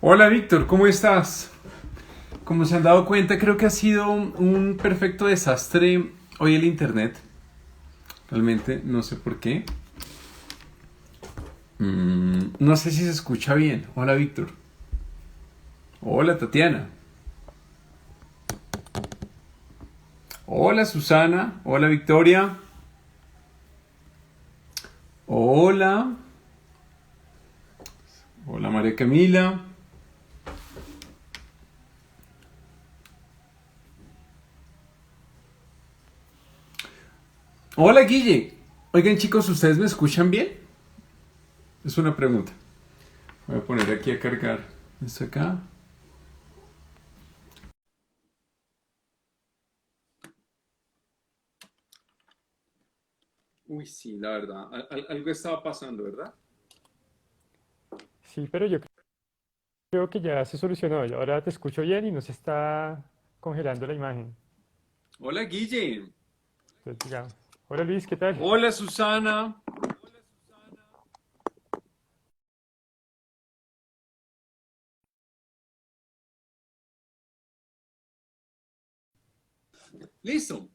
Hola Víctor, ¿cómo estás? Como se han dado cuenta, creo que ha sido un perfecto desastre hoy el internet. Realmente no sé por qué. No sé si se escucha bien. Hola Víctor. Hola Tatiana. Hola Susana. Hola Victoria. Hola. Hola María Camila. Hola Guille. Oigan chicos, ¿ustedes me escuchan bien? Es una pregunta. Voy a poner aquí a cargar esto acá. Uy, sí, la verdad. Algo estaba pasando, ¿verdad? Sí, pero yo creo que ya se solucionó. Y ahora te escucho bien y no se está congelando la imagen. Hola Guille. Entonces, digamos, hola Luis, ¿qué tal? Hola Susana. Listo.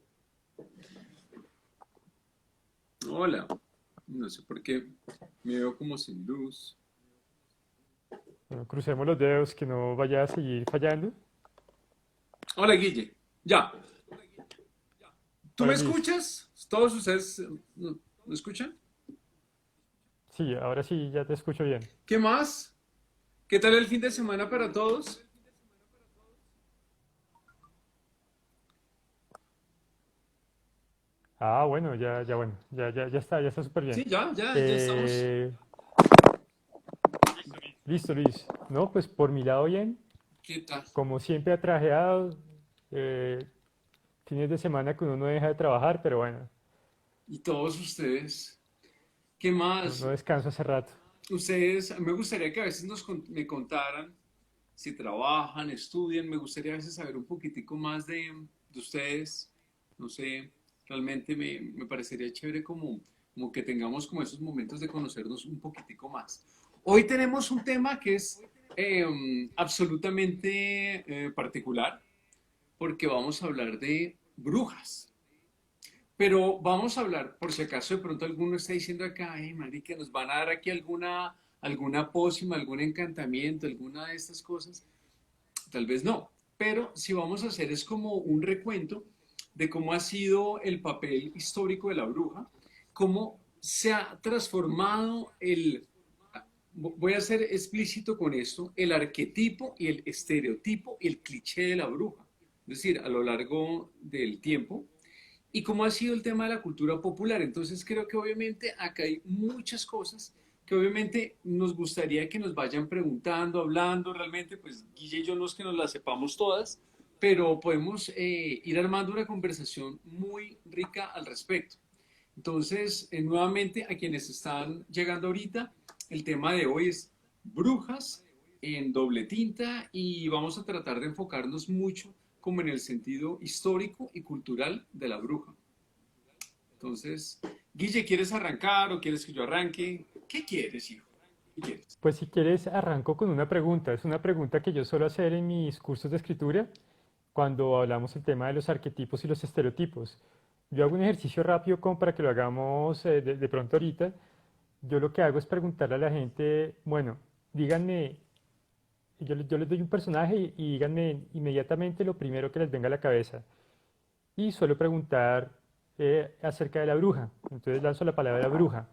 Hola. No sé por qué me veo como sin luz. Bueno, crucemos los dedos que no vaya a seguir fallando. Hola Guille. Ya. ¿Tú me Hola Luis. escuchas? ¿Todos ustedes me escuchan? Sí, ahora sí, ya te escucho bien. ¿Qué más? ¿Qué tal el fin de semana para todos? Ah, bueno, bueno, ya está súper Sí, bien. ya estamos. Eh, Listo, Luis. No, pues por mi lado bien, ¿Qué tal? como siempre atrajeado, fines de semana que uno no deja de trabajar, pero bueno, ¿Y todos ustedes? ¿Qué más? no descanso hace rato. Ustedes, me gustaría que a veces me contaran si trabajan, estudian, me gustaría a veces saber un poquitico más de ustedes, no sé, realmente me parecería chévere como que tengamos como esos momentos de conocernos un poquitico más. Hoy tenemos un tema que es absolutamente particular porque vamos a hablar de brujas. Pero vamos a hablar, por si acaso de pronto alguno está diciendo acá, ay, marica, nos van a dar aquí alguna pócima, algún encantamiento, alguna de estas cosas. Tal vez no, pero si vamos a hacer es como un recuento de cómo ha sido el papel histórico de la bruja, cómo se ha transformado voy a ser explícito con esto, el arquetipo y el estereotipo y el cliché de la bruja. Es decir, a lo largo del tiempo, y cómo ha sido el tema de la cultura popular. Entonces creo que obviamente acá hay muchas cosas que obviamente nos gustaría que nos vayan preguntando, hablando, realmente pues Guille y yo no es que nos las sepamos todas, pero podemos ir armando una conversación muy rica al respecto. Entonces, nuevamente a quienes están llegando ahorita, el tema de hoy es brujas en doble tinta y vamos a tratar de enfocarnos mucho como en el sentido histórico y cultural de la bruja. Entonces, Guille, ¿quieres arrancar o quieres que yo arranque? ¿Qué quieres, hijo? ¿Qué quieres? Pues si quieres, arranco con una pregunta. Es una pregunta que yo suelo hacer en mis cursos de escritura cuando hablamos el tema de los arquetipos y los estereotipos. Yo hago un ejercicio rápido como para que lo hagamos de pronto ahorita. Yo lo que hago es preguntarle a la gente, bueno, díganme, yo les doy un personaje y díganme inmediatamente lo primero que les venga a la cabeza. Y suelo preguntar acerca de la bruja. Entonces lanzo la palabra bruja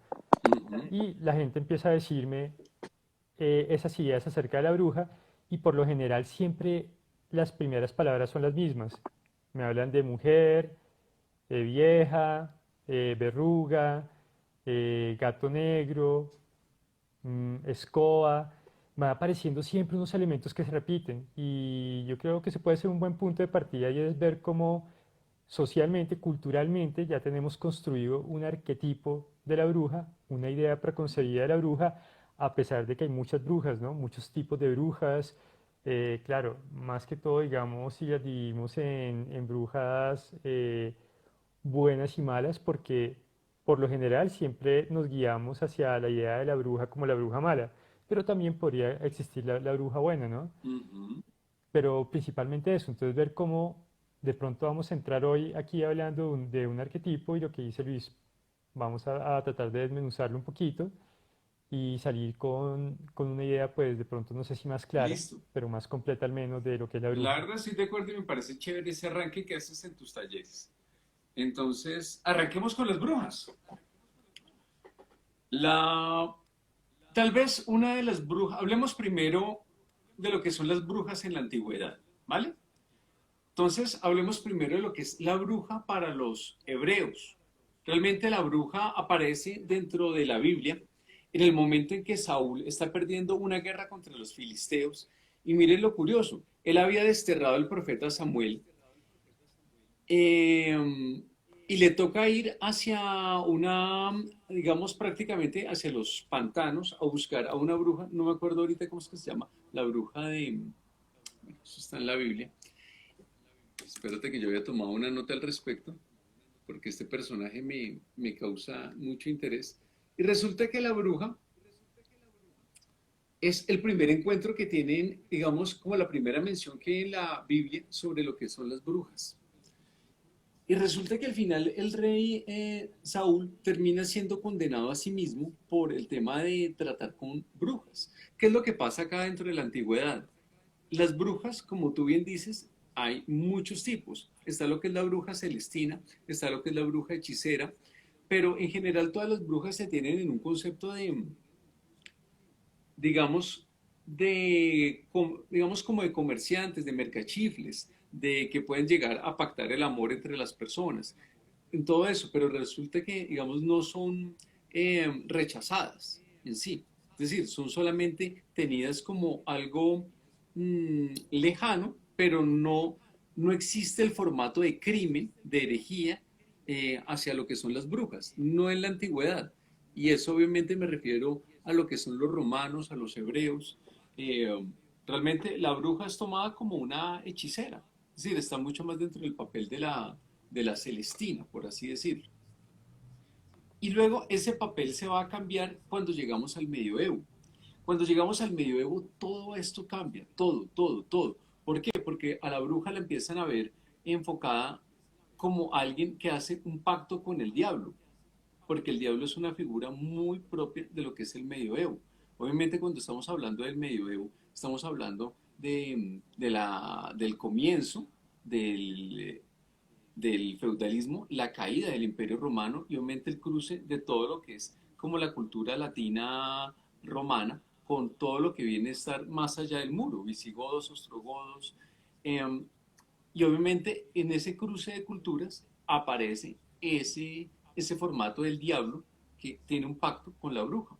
Ujú. y la gente empieza a decirme esas ideas acerca de la bruja y por lo general siempre las primeras palabras son las mismas. Me hablan de mujer, vieja, verruga, gato negro, escoba. Va apareciendo siempre unos elementos que se repiten y yo creo que se puede ser un buen punto de partida y es ver cómo socialmente, culturalmente, ya tenemos construido un arquetipo de la bruja, una idea preconcebida de la bruja, a pesar de que hay muchas brujas, ¿no? Muchos tipos de brujas. Claro, más que todo, digamos, si las dividimos en brujas buenas y malas, porque por lo general siempre nos guiamos hacia la idea de la bruja como la bruja mala. pero también podría existir la bruja buena, ¿no? Ujú. Pero principalmente eso, entonces ver cómo de pronto vamos a entrar hoy aquí hablando de un arquetipo y lo que dice Luis, vamos a tratar de desmenuzarlo un poquito y salir con una idea, pues de pronto no sé si más clara, Listo. pero más completa al menos de lo que es la La bruja. verdad estoy de acuerdo y me parece chévere ese arranque que haces en tus talleres. Entonces, arranquemos con las brujas. La, tal vez una de las brujas, hablemos primero de lo que son las brujas en la antigüedad, ¿vale? Entonces, hablemos primero de lo que es la bruja para los hebreos. Realmente la bruja aparece dentro de la Biblia en el momento en que Saúl está perdiendo una guerra contra los filisteos. Y miren lo curioso, él había desterrado al profeta Samuel y le toca ir hacia una, digamos, prácticamente hacia los pantanos a buscar a una bruja, no me acuerdo ahorita cómo es que se llama, la bruja de, bueno, eso está en la Biblia. Espérate que yo había tomado una nota al respecto, porque este personaje me causa mucho interés. Y resulta que la bruja es el primer encuentro que tienen, digamos, como la primera mención que hay en la Biblia sobre lo que son las brujas. Y resulta que al final el rey Saúl termina siendo condenado a sí mismo por el tema de tratar con brujas. ¿Qué es lo que pasa acá dentro de la antigüedad? Las brujas, como tú bien dices, hay muchos tipos. Está lo que es la bruja celestina, está lo que es la bruja hechicera, pero en general todas las brujas se tienen en un concepto de, digamos, digamos como de comerciantes, de mercachifles, de que pueden llegar a pactar el amor entre las personas, en todo eso, pero resulta que, digamos, no son rechazadas en sí. Es decir, son solamente tenidas como algo lejano, pero no existe el formato de crimen, de herejía, hacia lo que son las brujas, no en la antigüedad. Y eso obviamente me refiero a lo que son los romanos, a los hebreos. Eh, Realmente la bruja es tomada como una hechicera, es decir, está mucho más dentro del papel de la Celestina, por así decirlo. Y luego ese papel se va a cambiar cuando llegamos al medioevo. Cuando llegamos al medioevo, todo esto cambia, todo, todo, todo. ¿Por qué? Porque a la bruja la empiezan a ver enfocada como alguien que hace un pacto con el diablo, porque el diablo es una figura muy propia de lo que es el medioevo. Obviamente cuando estamos hablando del medioevo, estamos hablando del comienzo del, del feudalismo, la caída del Imperio Romano y obviamente el cruce de todo lo que es como la cultura latina romana con todo lo que viene a estar más allá del muro, visigodos, ostrogodos. eh, y obviamente en ese cruce de culturas aparece ese formato del diablo que tiene un pacto con la bruja.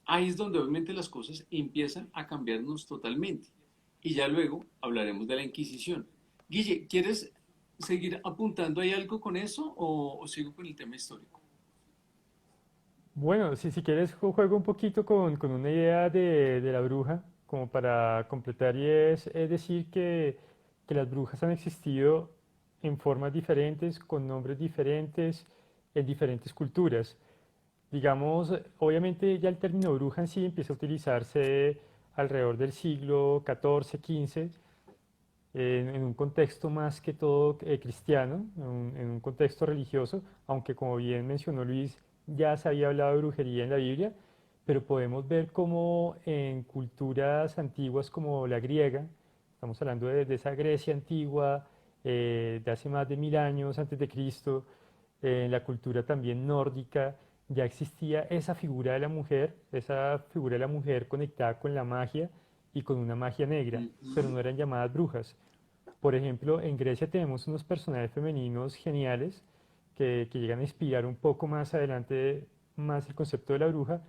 Ahí es donde obviamente las cosas empiezan a cambiarnos totalmente. Y ya luego hablaremos de la Inquisición. Guille, ¿quieres seguir apuntando ahí algo con eso o sigo con el tema histórico? Bueno, si quieres juego un poquito con una idea de la bruja, como para completar, y es decir que las brujas han existido en formas diferentes, con nombres diferentes, en diferentes culturas. Digamos, obviamente ya el término bruja en sí empieza a utilizarse alrededor del siglo XIV, XV, en un contexto más que todo cristiano, en un contexto religioso, aunque como bien mencionó Luis, ya se había hablado de brujería en la Biblia, pero podemos ver cómo en culturas antiguas como la griega, estamos hablando de esa Grecia antigua, de hace más de 1000 años antes de Cristo, en la cultura también nórdica, ya existía esa figura de la mujer, esa figura de la mujer conectada con la magia y con una magia negra, pero Ujú. no eran llamadas brujas. Por ejemplo, en Grecia tenemos unos personajes femeninos geniales que llegan a inspirar un poco más adelante más el concepto de la bruja,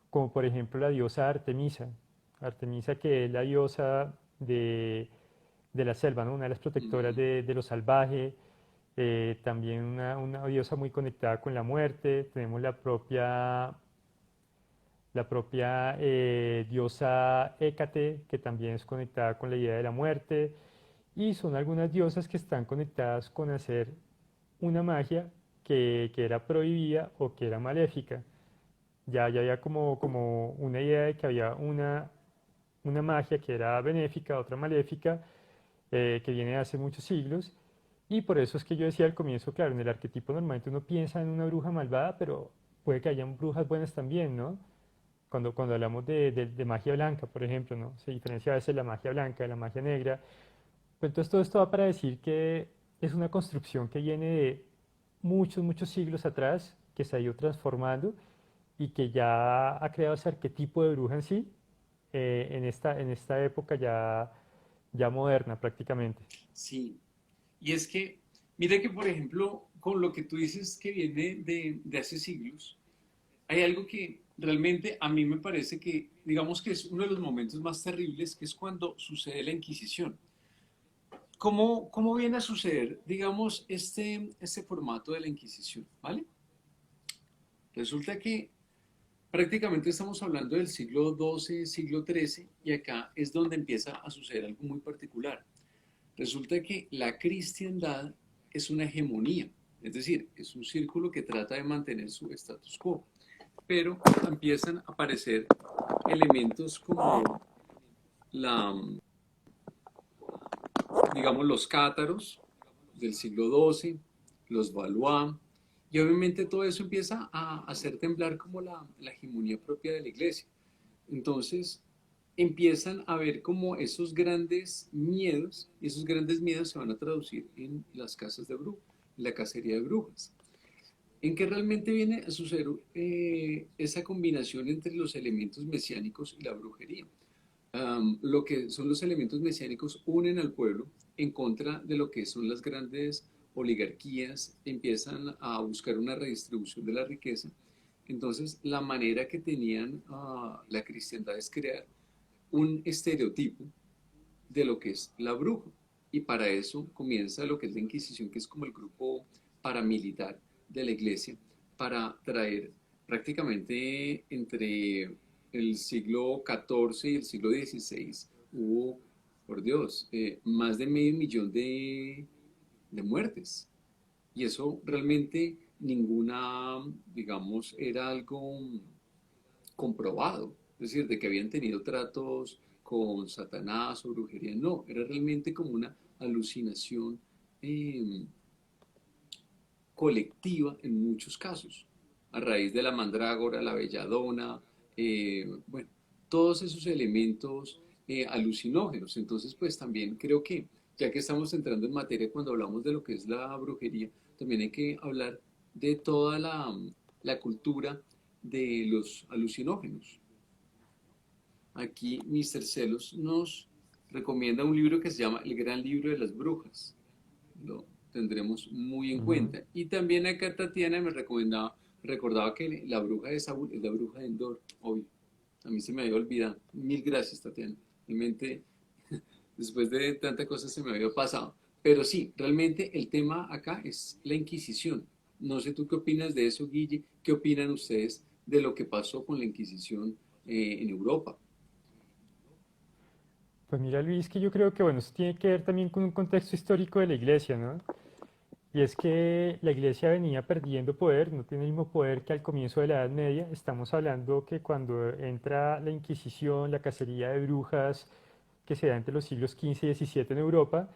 como por ejemplo la diosa Artemisa. Artemisa que es la diosa de la selva, ¿no? Una de las protectoras Ujú. de lo salvaje, también una diosa muy conectada con la muerte. Tenemos la propia diosa Hécate, que también es conectada con la idea de la muerte, y son algunas diosas que están conectadas con hacer una magia que era prohibida o que era maléfica. Ya había como una idea de que había una magia que era benéfica, otra maléfica, que viene de hace muchos siglos. Y por eso es que yo decía al comienzo, claro, en el arquetipo normalmente uno piensa en una bruja malvada, pero puede que hayan brujas buenas también, ¿no? Cuando hablamos de magia blanca, por ejemplo, ¿no? Se diferencia a veces la magia blanca de la magia negra. Pues entonces todo esto va para decir que es una construcción que viene de muchos, muchos siglos atrás, que se ha ido transformando y que ya ha creado ese arquetipo de bruja en sí, en esta época ya moderna prácticamente. Sí. Y es que, mira que, por ejemplo, con lo que tú dices que viene de hace siglos, hay algo que realmente a mí me parece que, digamos que es uno de los momentos más terribles, que es cuando sucede la Inquisición. ¿Cómo viene a suceder, digamos, este formato de la Inquisición? ¿Vale? Resulta que prácticamente estamos hablando del siglo XII, siglo XIII, y acá es donde empieza a suceder algo muy particular. Resulta que la cristiandad es una hegemonía, es decir, es un círculo que trata de mantener su status quo, pero empiezan a aparecer elementos como la, digamos, los cátaros del siglo XII, los Valois, y obviamente todo eso empieza a hacer temblar como la hegemonía propia de la iglesia. Entonces empiezan a ver como esos grandes miedos, y esos grandes miedos se van a traducir en las casas de brujas, en la cacería de brujas. En que realmente viene a suceder esa combinación entre los elementos mesiánicos y la brujería. Lo que son los elementos mesiánicos unen al pueblo en contra de lo que son las grandes oligarquías, empiezan a buscar una redistribución de la riqueza. Entonces, la manera que tenían la cristiandad es crear un estereotipo de lo que es la bruja. Y para eso comienza lo que es la Inquisición, que es como el grupo paramilitar de la iglesia, para traer prácticamente entre el siglo XIV y el siglo XVI, hubo, por Dios, más de medio millón de muertes. Y eso realmente ninguna, digamos, era algo comprobado, es decir, de que habían tenido tratos con Satanás o brujería, no, era realmente como una alucinación eh, colectiva en muchos casos, a raíz de la mandrágora, la belladona, bueno, todos esos elementos alucinógenos. Entonces, pues también creo que, ya que estamos entrando en materia cuando hablamos de lo que es la brujería, también hay que hablar de toda la cultura de los alucinógenos. Aquí Mr. Celos nos recomienda un libro que se llama El Gran Libro de las Brujas. Lo tendremos muy en Ujú. cuenta. Y también acá Tatiana recordaba que la bruja de Saúl es la bruja de Endor, obvio. A mí se me había olvidado. Mil gracias, Tatiana. Realmente, después de tanta cosa se me había pasado. Pero sí, realmente el tema acá es la Inquisición. No sé tú qué opinas de eso, Guille. ¿Qué opinan ustedes de lo que pasó con la Inquisición en Europa? Pues mira, Luis, que yo creo que, bueno, eso tiene que ver también con un contexto histórico de la iglesia, ¿no? Y es que la iglesia venía perdiendo poder, no tiene el mismo poder que al comienzo de la Edad Media. Estamos hablando que cuando entra la Inquisición, la cacería de brujas, que se da entre los siglos XV y XVII en Europa,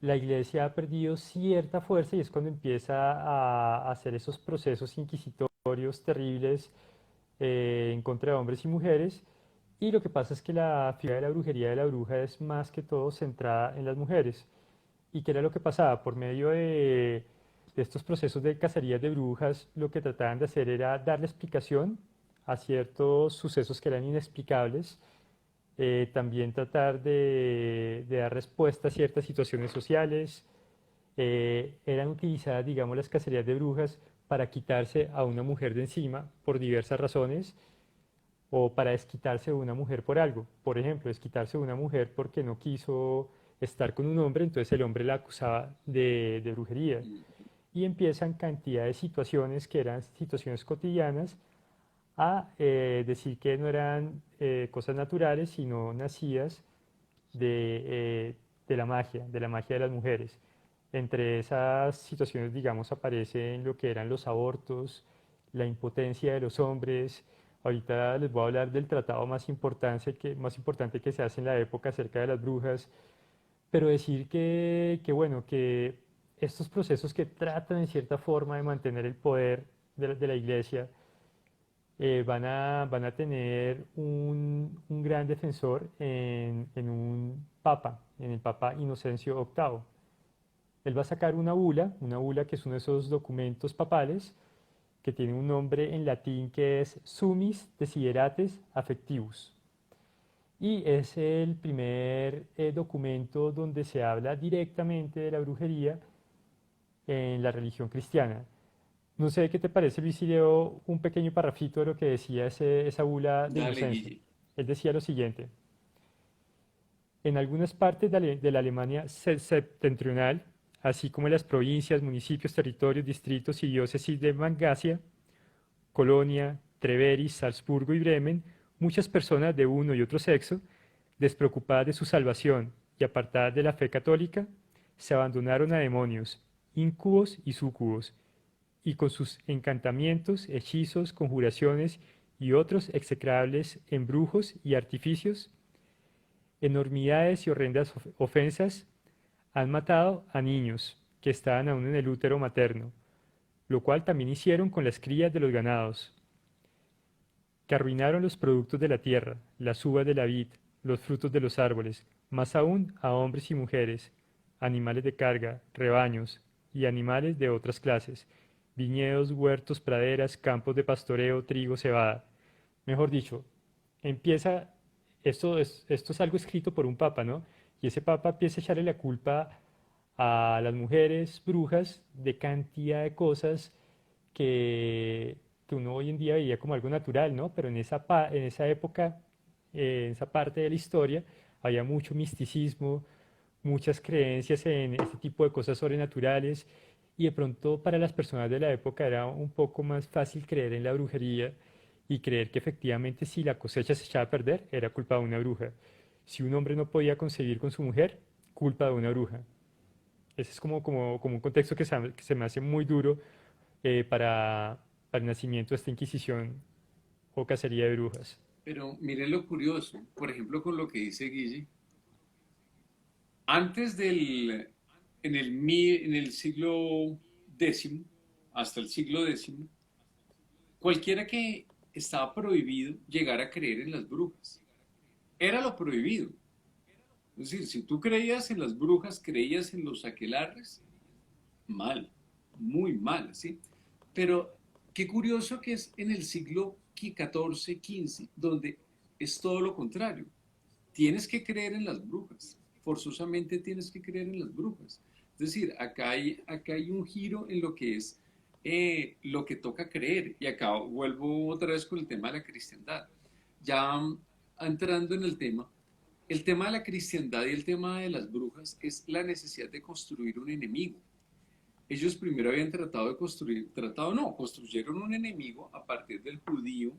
la iglesia ha perdido cierta fuerza y es cuando empieza a hacer esos procesos inquisitorios terribles en contra de hombres y mujeres. Y lo que pasa es que la figura de la brujería de la bruja es más que todo centrada en las mujeres. ¿Y qué era lo que pasaba? Por medio de estos procesos de cacerías de brujas, lo que trataban de hacer era darle explicación a ciertos sucesos que eran inexplicables, también tratar de dar respuesta a ciertas situaciones sociales. Eran utilizadas, digamos, las cacerías de brujas para quitarse a una mujer de encima por diversas razones o para desquitarse de una mujer por algo. Por ejemplo, desquitarse de una mujer porque no quiso estar con un hombre, entonces el hombre la acusaba de brujería. Y empiezan cantidad de situaciones que eran situaciones cotidianas a decir que no eran cosas naturales, sino nacidas de, eh, de la magia de las mujeres. Entre esas situaciones, digamos, aparecen lo que eran los abortos, la impotencia de los hombres, Ahorita les voy a hablar del tratado más importante que se hace en la época acerca de las brujas, pero decir bueno, que estos procesos que tratan en cierta forma de mantener el poder de la iglesia, van a tener un gran defensor en un papa, en el Papa Inocencio VIII. Él va a sacar una bula que es uno de esos documentos papales que tiene un nombre en latín que es Summis Desiderates Affectivus. Y es el primer documento donde se habla directamente de la brujería en la religión cristiana. No sé qué te parece, Luis, si leo un pequeño parrafito de lo que decía esa bula de Dale, Inocencio. Guille. Él decía lo siguiente: en algunas partes de la Alemania septentrional, así como en las provincias, municipios, territorios, distritos y diócesis de Mangasia, Colonia, Treveris, Salzburgo y Bremen, muchas personas de uno y otro sexo, despreocupadas de su salvación y apartadas de la fe católica, se abandonaron a demonios, incubos y súcubos, y con sus encantamientos, hechizos, conjuraciones y otros execrables embrujos y artificios, enormidades y horrendas ofensas, han matado a niños que estaban aún en el útero materno, lo cual también hicieron con las crías de los ganados, que arruinaron los productos de la tierra, las uvas de la vid, los frutos de los árboles, más aún a hombres y mujeres, animales de carga, rebaños y animales de otras clases, viñedos, huertos, praderas, campos de pastoreo, trigo, cebada. Mejor dicho, empieza, esto es algo escrito por un papa, ¿no? Y ese papa empieza a echarle la culpa a las mujeres brujas de cantidad de cosas que, que uno hoy en día veía como algo natural, ¿no? Pero en esa época, en esa parte de la historia, había mucho misticismo, muchas creencias en este tipo de cosas sobrenaturales, y de pronto para las personas de la época era un poco más fácil creer en la brujería y creer que efectivamente si la cosecha se echaba a perder era culpa de una bruja. Si un hombre no podía concebir con su mujer, culpa de una bruja. Ese es como un contexto que se me hace muy duro para el nacimiento de esta Inquisición o cacería de brujas. Pero miren lo curioso, por ejemplo, con lo que dice Guille, antes en el siglo X, hasta el siglo X, cualquiera que estaba prohibido llegar a creer en las brujas. Era lo prohibido. Es decir, si tú creías en las brujas, creías en los aquelarres, mal, muy mal, ¿sí? Pero qué curioso que es en el siglo XIV, XV, donde es todo lo contrario. Tienes que creer en las brujas, forzosamente tienes que creer en las brujas. Es decir, acá hay un giro en lo que es lo que toca creer. Y acá vuelvo otra vez con el tema de la cristiandad. Ya entrando en el tema de la cristiandad y el tema de las brujas es la necesidad de construir un enemigo. Ellos primero habían tratado de construir, tratado no, construyeron un enemigo a partir del judío,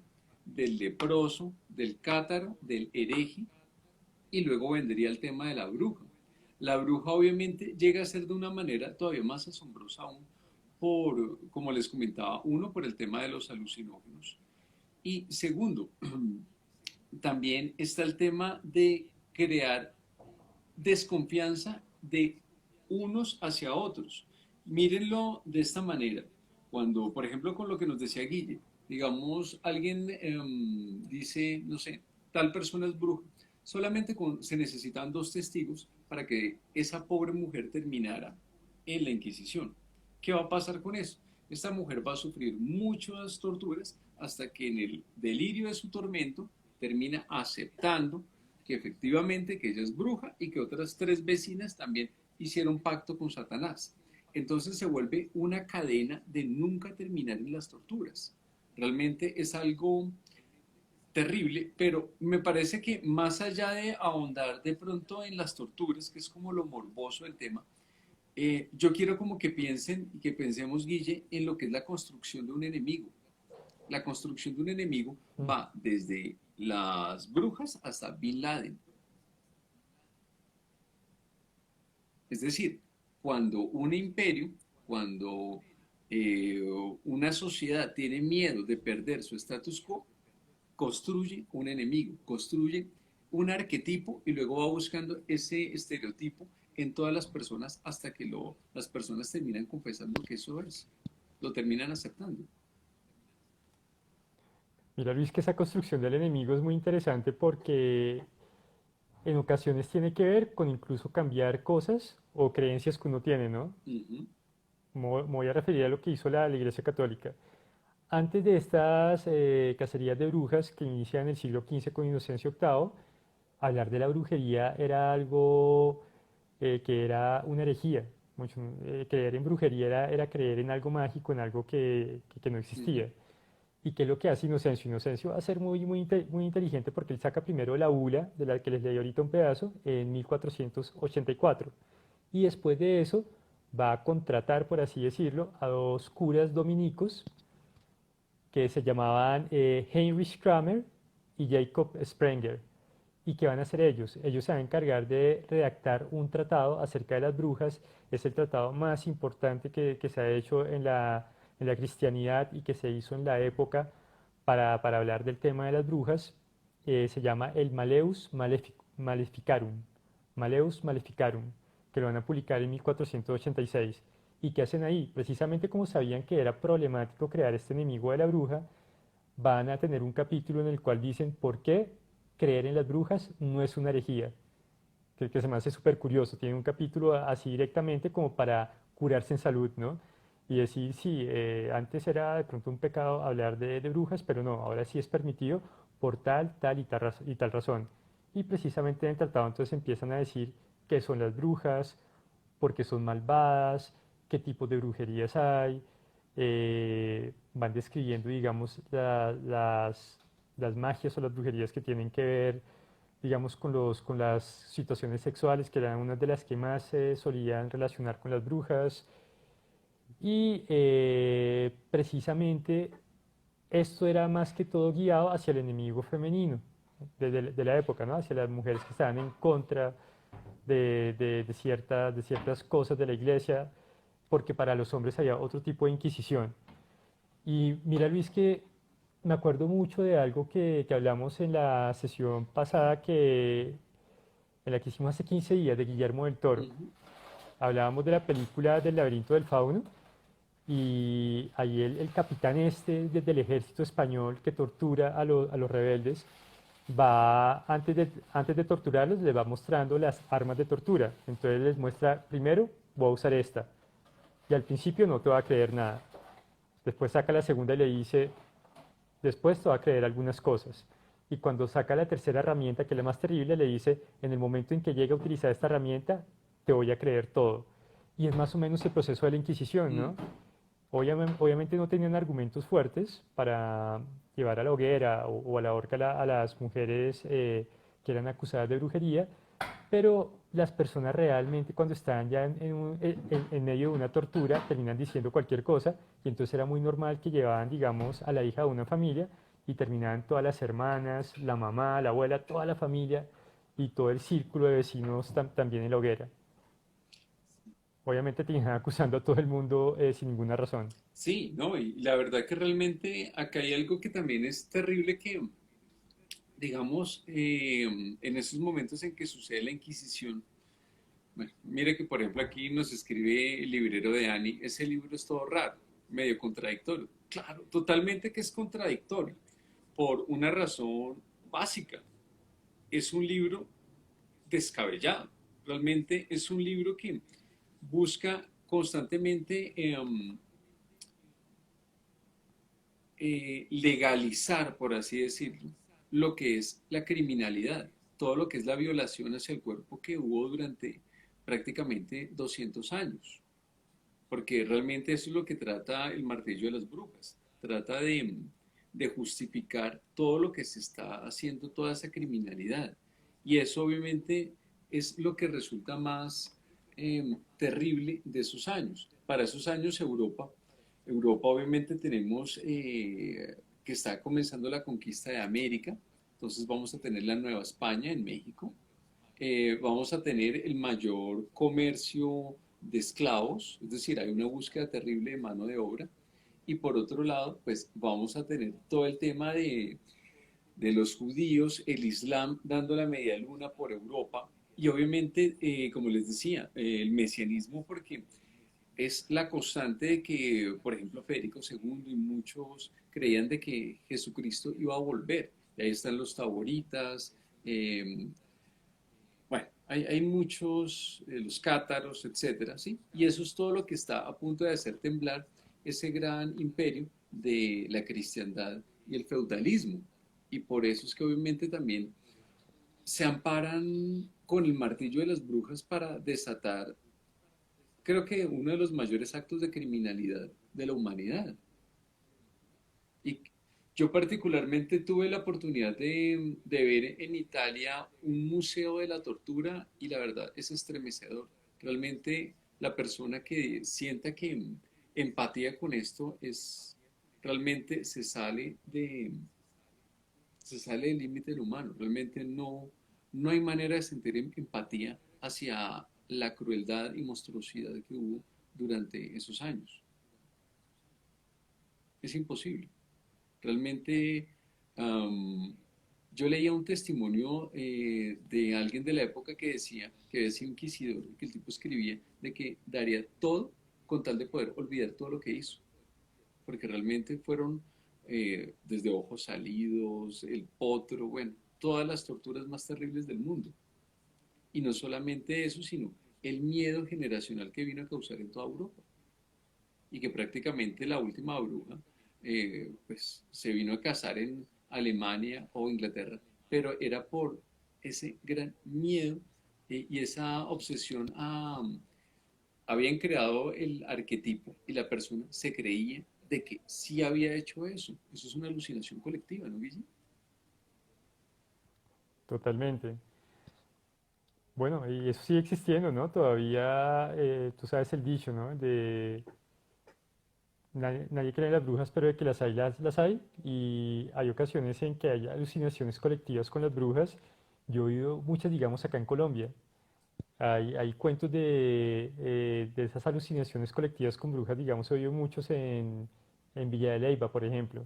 del leproso, del cátaro, del hereje, y luego vendría el tema de la bruja. La bruja obviamente llega a ser de una manera todavía más asombrosa aún, como les comentaba, uno, por el tema de los alucinógenos, y segundo, también está el tema de crear desconfianza de unos hacia otros. Mírenlo de esta manera. Cuando, por ejemplo, con lo que nos decía Guille, digamos, alguien dice, no sé, tal persona es bruja, se necesitan dos testigos para que esa pobre mujer terminara en la Inquisición. ¿Qué va a pasar con eso? Esta mujer va a sufrir muchas torturas hasta que en el delirio de su tormento termina aceptando que efectivamente que ella es bruja y que otras tres vecinas también hicieron pacto con Satanás. Entonces se vuelve una cadena de nunca terminar en las torturas. Realmente es algo terrible, pero me parece que más allá de ahondar de pronto en las torturas, que es como lo morboso del tema, yo quiero como que piensen y que pensemos, Guille, en lo que es la construcción de un enemigo. La construcción de un enemigo Mm. va desde las brujas hasta Bin Laden. Es decir, cuando un imperio, cuando una sociedad tiene miedo de perder su status quo, construye un enemigo, construye un arquetipo y luego va buscando ese estereotipo en todas las personas hasta que las personas terminan confesando que eso es, lo terminan aceptando. Mira, Luis, que esa construcción del enemigo es muy interesante porque en ocasiones tiene que ver con incluso cambiar cosas o creencias que uno tiene, ¿no? Ujú, Me voy a referir a lo que hizo la Iglesia Católica. Antes de estas cacerías de brujas que inician en el siglo XV con Inocencio VIII, hablar de la brujería era algo que era una herejía. Creer en brujería era creer en algo mágico, en algo que no ujú, existía. ¿Y qué es lo que hace Inocencio? Inocencio va a ser muy inteligente porque él saca primero la bula, de la que les leí ahorita un pedazo, en 1484. Y después de eso va a contratar, por así decirlo, a dos curas dominicos que se llamaban Heinrich Kramer y Jacob Sprenger. ¿Y qué van a hacer ellos? Ellos se van a encargar de redactar un tratado acerca de las brujas. Es el tratado más importante que se ha hecho en la cristianidad y que se hizo en la época para hablar del tema de las brujas. Se llama el Maleficarum. Maleus Maleficarum, que lo van a publicar en 1486. ¿Y qué hacen ahí? Precisamente como sabían que era problemático crear este enemigo de la bruja, van a tener un capítulo en el cual dicen por qué creer en las brujas no es una herejía, que se me hace súper curioso. Tiene un capítulo así directamente como para curarse en salud, ¿no? Y decir, sí, antes era de pronto un pecado hablar de brujas, pero no, ahora sí es permitido por tal y tal razón. Y precisamente en el tratado entonces empiezan a decir qué son las brujas, por qué son malvadas, qué tipos de brujerías hay, van describiendo, digamos, las magias o las brujerías que tienen que ver, digamos, con las situaciones sexuales, que eran unas de las que más se solían relacionar con las brujas. Y precisamente esto era más que todo guiado hacia el enemigo femenino de la época, ¿no? Hacia las mujeres que estaban en contra de ciertas cosas de la iglesia, porque para los hombres había otro tipo de inquisición. Y mira, Luis, que me acuerdo mucho de algo que hablamos en la sesión pasada, en la que hicimos hace 15 días, de Guillermo del Toro. ujú. Hablábamos de la película del laberinto del fauno, y ahí el capitán este del ejército español que tortura a los rebeldes, antes de torturarlos, les va mostrando las armas de tortura. Entonces les muestra, primero, voy a usar esta. Y al principio no te va a creer nada. Después saca la segunda y le dice, después te va a creer algunas cosas. Y cuando saca la tercera herramienta, que es la más terrible, le dice, en el momento en que llegue a utilizar esta herramienta, te voy a creer todo. Y es más o menos el proceso de la Inquisición, ¿no? Mm. Obviamente no tenían argumentos fuertes para llevar a la hoguera o a la horca a las mujeres que eran acusadas de brujería, pero las personas realmente cuando estaban ya en medio de una tortura terminan diciendo cualquier cosa, y entonces era muy normal que llevaban, digamos, a la hija de una familia y terminaban todas las hermanas, la mamá, la abuela, toda la familia y todo el círculo de vecinos también en la hoguera. Obviamente terminaban acusando a todo el mundo sin ninguna razón. Sí, no, y la verdad que realmente acá hay algo que también es terrible que, digamos, en esos momentos en que sucede la Inquisición, bueno, mire que por ejemplo aquí nos escribe el librero de Ani, ese libro es todo raro, medio contradictorio. Claro, totalmente que es contradictorio, por una razón básica. Es un libro descabellado, realmente es un libro que busca constantemente legalizar, por así decirlo, lo que es la criminalidad, todo lo que es la violación hacia el cuerpo que hubo durante prácticamente 200 años, porque realmente eso es lo que trata el martillo de las brujas, trata de justificar todo lo que se está haciendo, toda esa criminalidad. Y eso obviamente es lo que resulta más terrible de esos años. Para esos años Europa obviamente tenemos que está comenzando la conquista de América, entonces vamos a tener la Nueva España en México, vamos a tener el mayor comercio de esclavos, es decir, hay una búsqueda terrible de mano de obra, y por otro lado, pues vamos a tener todo el tema de los judíos, el Islam dando la media luna por Europa y obviamente, como les decía, el mesianismo porque es la constante de que, por ejemplo, Federico II y muchos creían de que Jesucristo iba a volver. Y ahí están los taboritas, eh, bueno, hay muchos, los cátaros, etcétera, ¿sí? Y eso es todo lo que está a punto de hacer temblar ese gran imperio de la cristiandad y el feudalismo. Y por eso es que obviamente también se amparan con el martillo de las brujas para desatar, creo que uno de los mayores actos de criminalidad de la humanidad. Y yo particularmente tuve la oportunidad de ver en Italia un museo de la tortura y la verdad es estremecedor. Realmente la persona que sienta que empatía con esto es realmente se sale del límite del humano. Realmente no hay manera de sentir empatía hacia la crueldad y monstruosidad que hubo durante esos años. Es imposible. Realmente, um, yo leía un testimonio de alguien de la época que decía, que había sido inquisidor, que el tipo escribía de que daría todo con tal de poder olvidar todo lo que hizo, porque realmente fueron desde ojos salidos, el potro, bueno, todas las torturas más terribles del mundo. Y no solamente eso, sino el miedo generacional que vino a causar en toda Europa y que prácticamente la última bruja pues se vino a casar en Alemania o Inglaterra, pero era por ese gran miedo y esa obsesión a... Habían creado el arquetipo y la persona se creía de que sí había hecho eso. Eso es una alucinación colectiva, ¿no, Guille? Totalmente. Bueno, y eso sigue existiendo, ¿no? Todavía, tú sabes el dicho, ¿no? De nadie cree en las brujas, pero de que las hay, las hay. Y hay ocasiones en que hay alucinaciones colectivas con las brujas. Yo he oído muchas, digamos, acá en Colombia. Hay cuentos de esas alucinaciones colectivas con brujas, digamos, he oído muchos en Villa de Leyva, por ejemplo,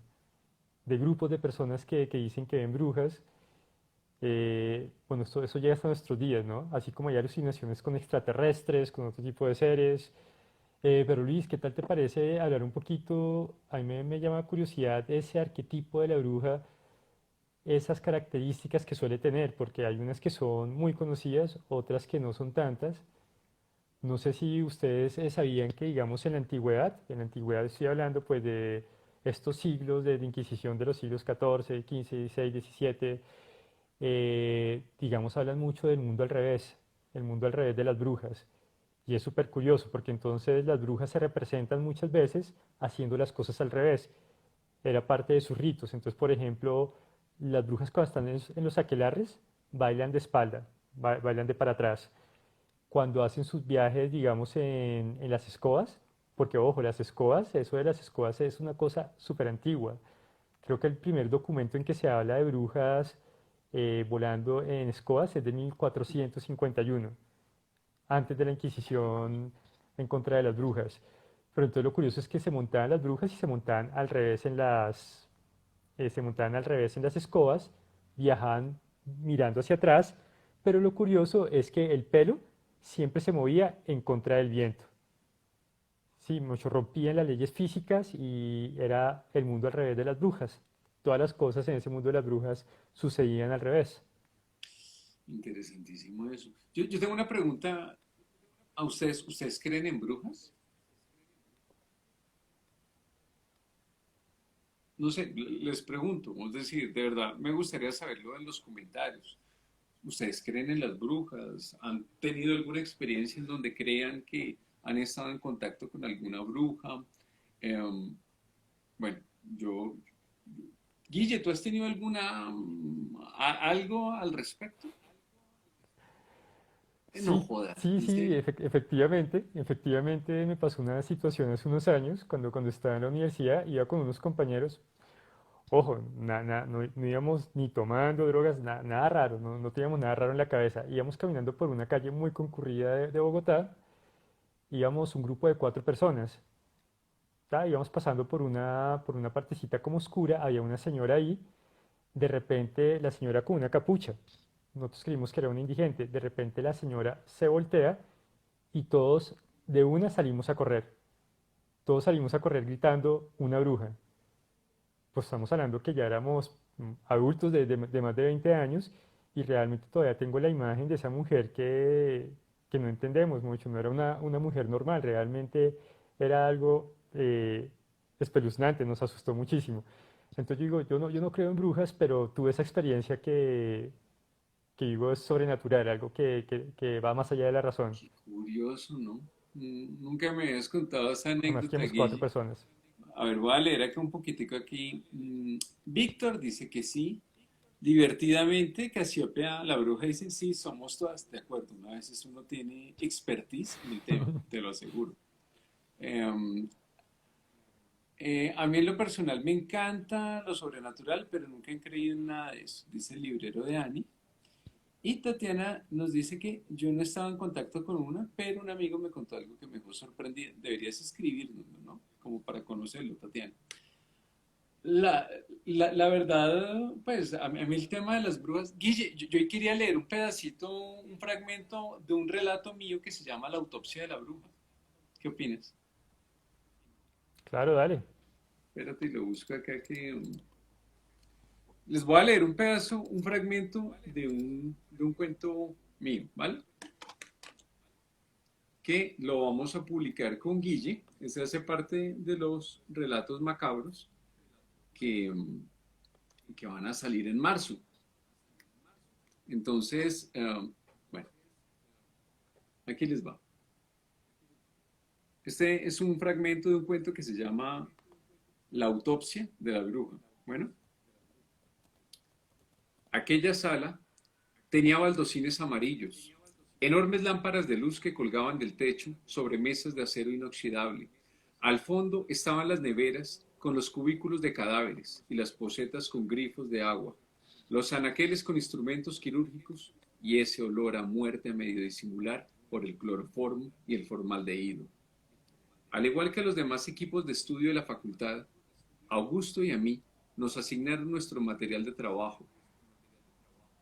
de grupos de personas que dicen que ven brujas. Bueno, eso llega hasta nuestros días, ¿no? Así como hay alucinaciones con extraterrestres, con otro tipo de seres. Pero Luis, ¿qué tal te parece hablar un poquito? A mí me llama curiosidad ese arquetipo de la bruja, esas características que suele tener, porque hay unas que son muy conocidas, otras que no son tantas. No sé si ustedes sabían que, digamos, en la antigüedad estoy hablando pues de estos siglos de Inquisición de los siglos XIV, XV, XVI, XVII, digamos, hablan mucho del mundo al revés, el mundo al revés de las brujas. Y es súper curioso porque entonces las brujas se representan muchas veces haciendo las cosas al revés. Era parte de sus ritos. Entonces, por ejemplo, las brujas cuando están en los aquelarres bailan de espalda, bailan de para atrás. Cuando hacen sus viajes, digamos, en las escobas, porque ojo, las escobas, eso de las escobas es una cosa súper antigua. Creo que el primer documento en que se habla de brujas volando en escobas es de 1451, antes de la Inquisición en contra de las brujas. Pero entonces lo curioso es que se montaban las brujas y se montaban al revés se montaban al revés en las escobas, viajaban mirando hacia atrás, pero lo curioso es que el pelo siempre se movía en contra del viento. Sí, mucho rompían las leyes físicas y era el mundo al revés de las brujas. Todas las cosas en ese mundo de las brujas sucedían al revés. Interesantísimo eso. Yo tengo una pregunta a ustedes. ¿Ustedes creen en brujas? No sé, les pregunto, es decir, de verdad, me gustaría saberlo en los comentarios. ¿Ustedes creen en las brujas? ¿Han tenido alguna experiencia en donde crean que han estado en contacto con alguna bruja? Em, bueno, yo... Guille, ¿tú has tenido alguna... algo al respecto? No Sí, jodas, sí, ¿en sí, serio? efectivamente me pasó una situación hace unos años, cuando estaba en la universidad, iba con unos compañeros, ojo, no íbamos ni tomando drogas, nada raro, no teníamos nada raro en la cabeza, íbamos caminando por una calle muy concurrida de Bogotá, íbamos un grupo de 4 personas, íbamos pasando por una partecita como oscura, había una señora ahí, de repente la señora con una capucha, nosotros creímos que era un indigente, de repente la señora se voltea y todos de una salimos a correr. Todos salimos a correr gritando una bruja. Pues estamos hablando que ya éramos adultos de más de 20 años y realmente todavía tengo la imagen de esa mujer que no entendemos mucho, no era una mujer normal, realmente era algo espeluznante, nos asustó muchísimo. Entonces yo digo, yo no creo en brujas, pero tuve esa experiencia que digo es sobrenatural, algo que va más allá de la razón. Qué curioso, ¿no? Nunca me habías contado esa Además que anécdota, éramos cuatro Guille. personas. A ver, voy a leer acá un poquitico aquí. Víctor dice que sí. Divertidamente, Casiopea, la bruja, dice, sí, somos todas de acuerdo. ¿No? A veces uno tiene expertise en el tema, te lo aseguro. Em, a mí en lo personal me encanta lo sobrenatural, pero nunca he creído en nada de eso, dice el librero de Ani. Y Tatiana nos dice que yo no estaba en contacto con una, pero un amigo me contó algo que me dejó sorprendida. Deberías escribirnos, ¿no? Como para conocerlo, Tatiana. La, la verdad, pues a mí el tema de las brujas, Guille, yo hoy quería leer un pedacito, un fragmento de un relato mío que se llama La autopsia de la bruja. ¿Qué opinas? Claro, dale. Espérate, lo busco acá que... les voy a leer un pedazo, un fragmento de un cuento mío, ¿vale? Que lo vamos a publicar con Guille. Ese hace parte de los relatos macabros que, que van a salir en marzo. Entonces, bueno, aquí les va. Este es un fragmento de un cuento que se llama La autopsia de la bruja. Bueno, aquella sala tenía baldocines amarillos, enormes lámparas de luz que colgaban del techo sobre mesas de acero inoxidable. Al fondo estaban las neveras con los cubículos de cadáveres y las posetas con grifos de agua, los anaqueles con instrumentos quirúrgicos y ese olor a muerte a medio disimular por el cloroformo y el formaldehído. Al igual que a los demás equipos de estudio de la facultad, a Augusto y a mí nos asignaron nuestro material de trabajo.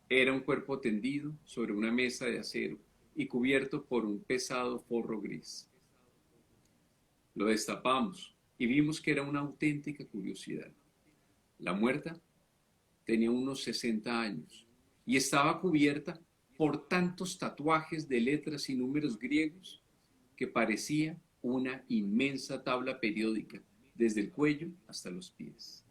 Era un cuerpo tendido sobre una mesa de acero y cubierto por un pesado forro gris. Lo destapamos y vimos que era una auténtica curiosidad. La muerta tenía unos 60 años y estaba cubierta por tantos tatuajes de letras y números griegos que parecía una inmensa tabla periódica desde el cuello hasta los pies.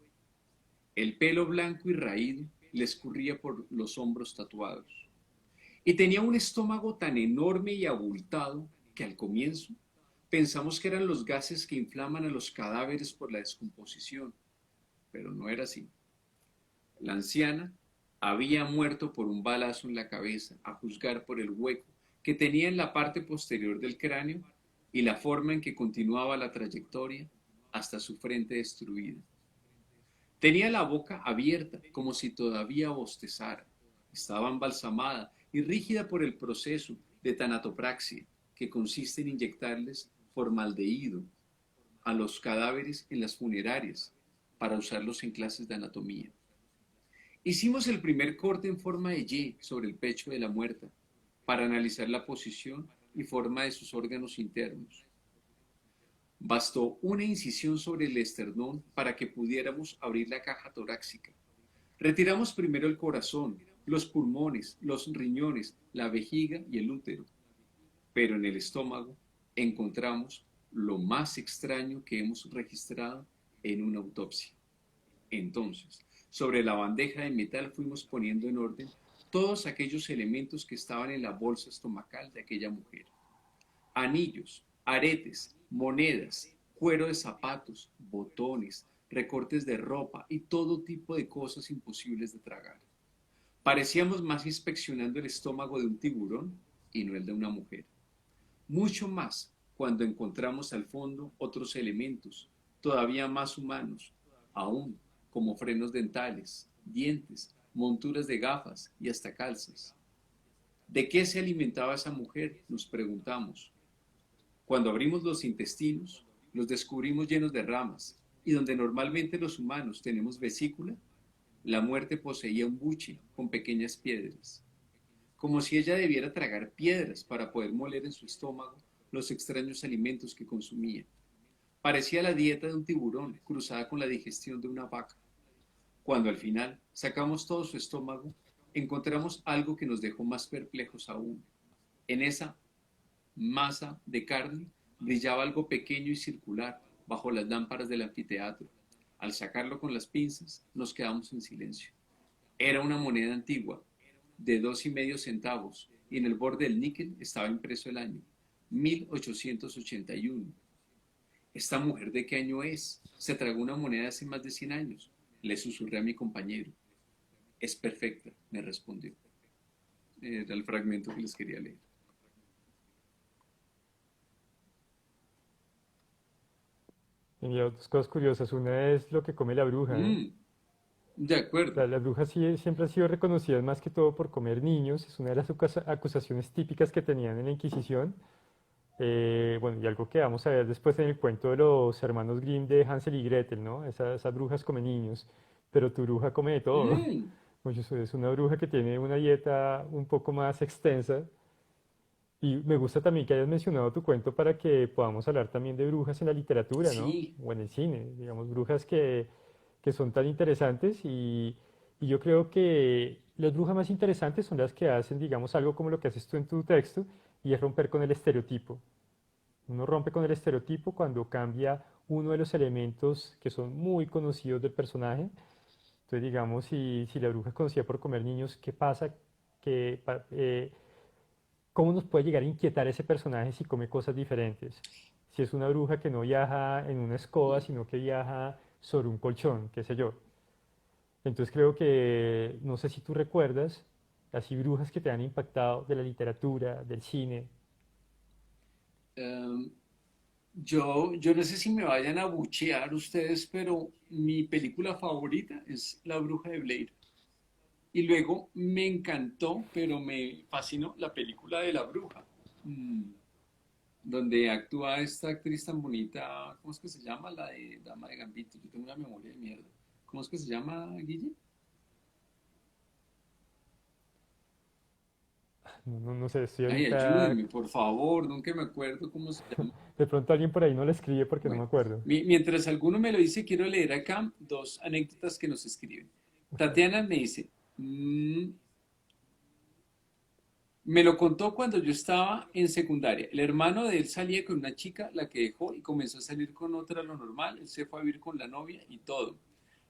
El pelo blanco y raído le escurría por los hombros tatuados. Y tenía un estómago tan enorme y abultado que al comienzo pensamos que eran los gases que inflaman a los cadáveres por la descomposición, pero no era así. La anciana había muerto por un balazo en la cabeza, a juzgar por el hueco que tenía en la parte posterior del cráneo y la forma en que continuaba la trayectoria hasta su frente destruida. Tenía la boca abierta, como si todavía bostezara. Estaba embalsamada y rígida por el proceso de tanatopraxia, que consiste en inyectarles formaldehído a los cadáveres en las funerarias para usarlos en clases de anatomía. Hicimos el primer corte en forma de Y sobre el pecho de la muerta para analizar la posición y forma de sus órganos internos. Bastó una incisión sobre el esternón para que pudiéramos abrir la caja torácica. Retiramos primero el corazón, los pulmones, los riñones, la vejiga y el útero. Pero en el estómago encontramos lo más extraño que hemos registrado en una autopsia. Entonces, sobre la bandeja de metal fuimos poniendo en orden todos aquellos elementos que estaban en la bolsa estomacal de aquella mujer. Anillos, aretes, monedas, cuero de zapatos, botones, recortes de ropa y todo tipo de cosas imposibles de tragar. Parecíamos más inspeccionando el estómago de un tiburón y no el de una mujer. Mucho más cuando encontramos al fondo otros elementos, todavía más humanos, aún como frenos dentales, dientes, monturas de gafas y hasta calzas. ¿De qué se alimentaba esa mujer?, nos preguntamos. Cuando abrimos los intestinos, los descubrimos llenos de ramas, y donde normalmente los humanos tenemos vesícula, La muerte poseía un buche con pequeñas piedras, como si ella debiera tragar piedras para poder moler en su estómago los extraños alimentos que consumía. Parecía la dieta de un tiburón cruzada con la digestión de una vaca. Cuando al final sacamos todo su estómago, encontramos algo que nos dejó más perplejos aún. En esa masa de carne brillaba algo pequeño y circular bajo las lámparas del anfiteatro. Al sacarlo con las pinzas, nos quedamos en silencio. Era una moneda antigua, de 2,5 centavos, y en el borde del níquel estaba impreso el año, 1881. ¿Esta mujer de qué año es? Se tragó una moneda hace más de 100 años. Le susurré a mi compañero. Es perfecta, me respondió. Era el fragmento que les quería leer. Y mira, dos cosas curiosas. Una es lo que come la bruja, ¿no? Mm, de acuerdo. Las brujas sí, siempre han sido reconocidas más que todo por comer niños. Es una de las acusaciones típicas que tenían en la Inquisición. Bueno, y algo que vamos a ver después en el cuento de los hermanos Grimm de Hansel y Gretel, ¿no? Esas brujas comen niños, pero tu bruja come de todo. Mm, Oye, es una bruja que tiene una dieta un poco más extensa. Y me gusta también que hayas mencionado tu cuento para que podamos hablar también de brujas en la literatura, ¿no? sí, O en el cine, digamos, brujas que son tan interesantes y yo creo que las brujas más interesantes son las que hacen, digamos, algo como lo que haces tú en tu texto y es romper con el estereotipo. Uno rompe con el estereotipo cuando cambia uno de los elementos que son muy conocidos del personaje. Entonces, digamos, si la bruja es conocida por comer niños, ¿qué pasa? ¿Qué, cómo nos puede llegar a inquietar ese personaje si come cosas diferentes? Si es una bruja que no viaja en una escoba, sino que viaja sobre un colchón, qué sé yo. Entonces creo que, no sé si tú recuerdas, así brujas que te han impactado de la literatura, del cine. um, yo no sé si me vayan a buchear ustedes, pero mi película favorita es La Bruja de Blair. Y luego me encantó, pero me fascinó la película de La Bruja, mm, donde actúa esta actriz tan bonita, ¿cómo es que se llama? La de Dama de Gambito. Yo tengo una memoria de mierda. ¿Cómo es que se llama, Guille? No sé, estoy Ay, ahorita, ayúdenme, por favor, nunca me acuerdo cómo se llama. de pronto alguien por ahí no le escribe porque no me Bueno, acuerdo. mientras alguno me lo dice, quiero leer acá dos anécdotas que nos escriben. Tatiana me dice, me lo contó cuando yo estaba en secundaria. El hermano de él salía con una chica, la que dejó y comenzó a salir con otra, lo normal. Él se fue a vivir con la novia y todo.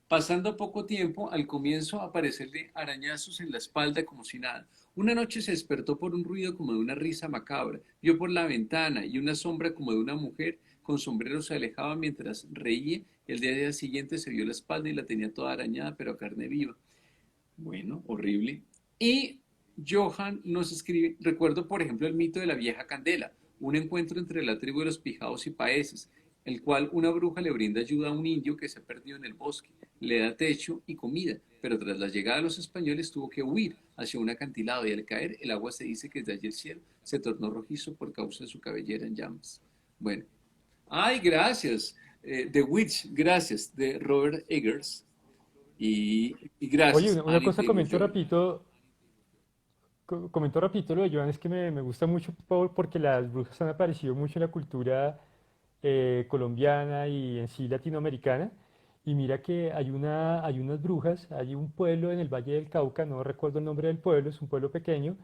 Pasando poco tiempo, al comienzo aparecerle arañazos en la espalda como si nada. Una noche se despertó por un ruido como de una risa macabra. Vio por la ventana y una sombra como de una mujer con sombrero se alejaba mientras reía y el día siguiente se vio la espalda y la tenía toda arañada pero a carne viva. Bueno, horrible. Y Johan nos escribe, recuerdo por ejemplo el mito de la vieja candela, un encuentro entre la tribu de los pijaos y paeses, el cual una bruja le brinda ayuda a un indio que se ha perdido en el bosque, le da techo y comida, pero tras la llegada de los españoles tuvo que huir hacia un acantilado y al caer el agua se dice que desde allí el cielo se tornó rojizo por causa de su cabellera en llamas. Bueno, ay, gracias. The Witch, gracias, de Robert Eggers. Y Oye, gracias, una Annie cosa Taylor comento Joy. rapidito, comento rapidito lo de Joan, es que me gusta mucho porque las brujas han aparecido mucho en la cultura colombiana y en sí latinoamericana. Y mira que hay unas brujas, hay un pueblo en el Valle del Cauca, no recuerdo el nombre del pueblo, es un pueblo pequeño,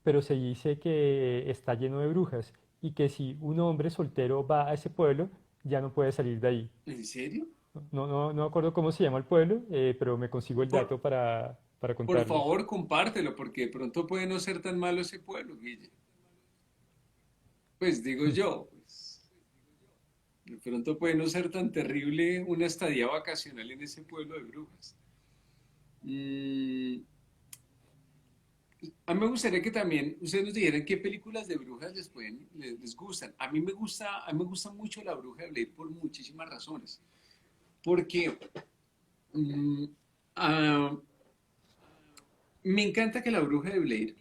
pero se dice que está lleno de brujas y que si un hombre soltero va a ese pueblo, ya no puede salir de ahí. ¿En serio? No me acuerdo cómo se llama el pueblo, pero me consigo el Por, dato para por contarles. favor, compártelo, porque de pronto puede no ser tan malo ese pueblo, Guille. Pues digo yo, pues, de pronto puede no ser tan terrible una estadía vacacional en ese pueblo de brujas. Mm, a mí me gustaría que también ustedes nos dijeran qué películas de brujas les gustan. A mí me gusta mucho La Bruja de Blair por muchísimas razones. Porque mm, ah, me encanta que La Bruja de Blair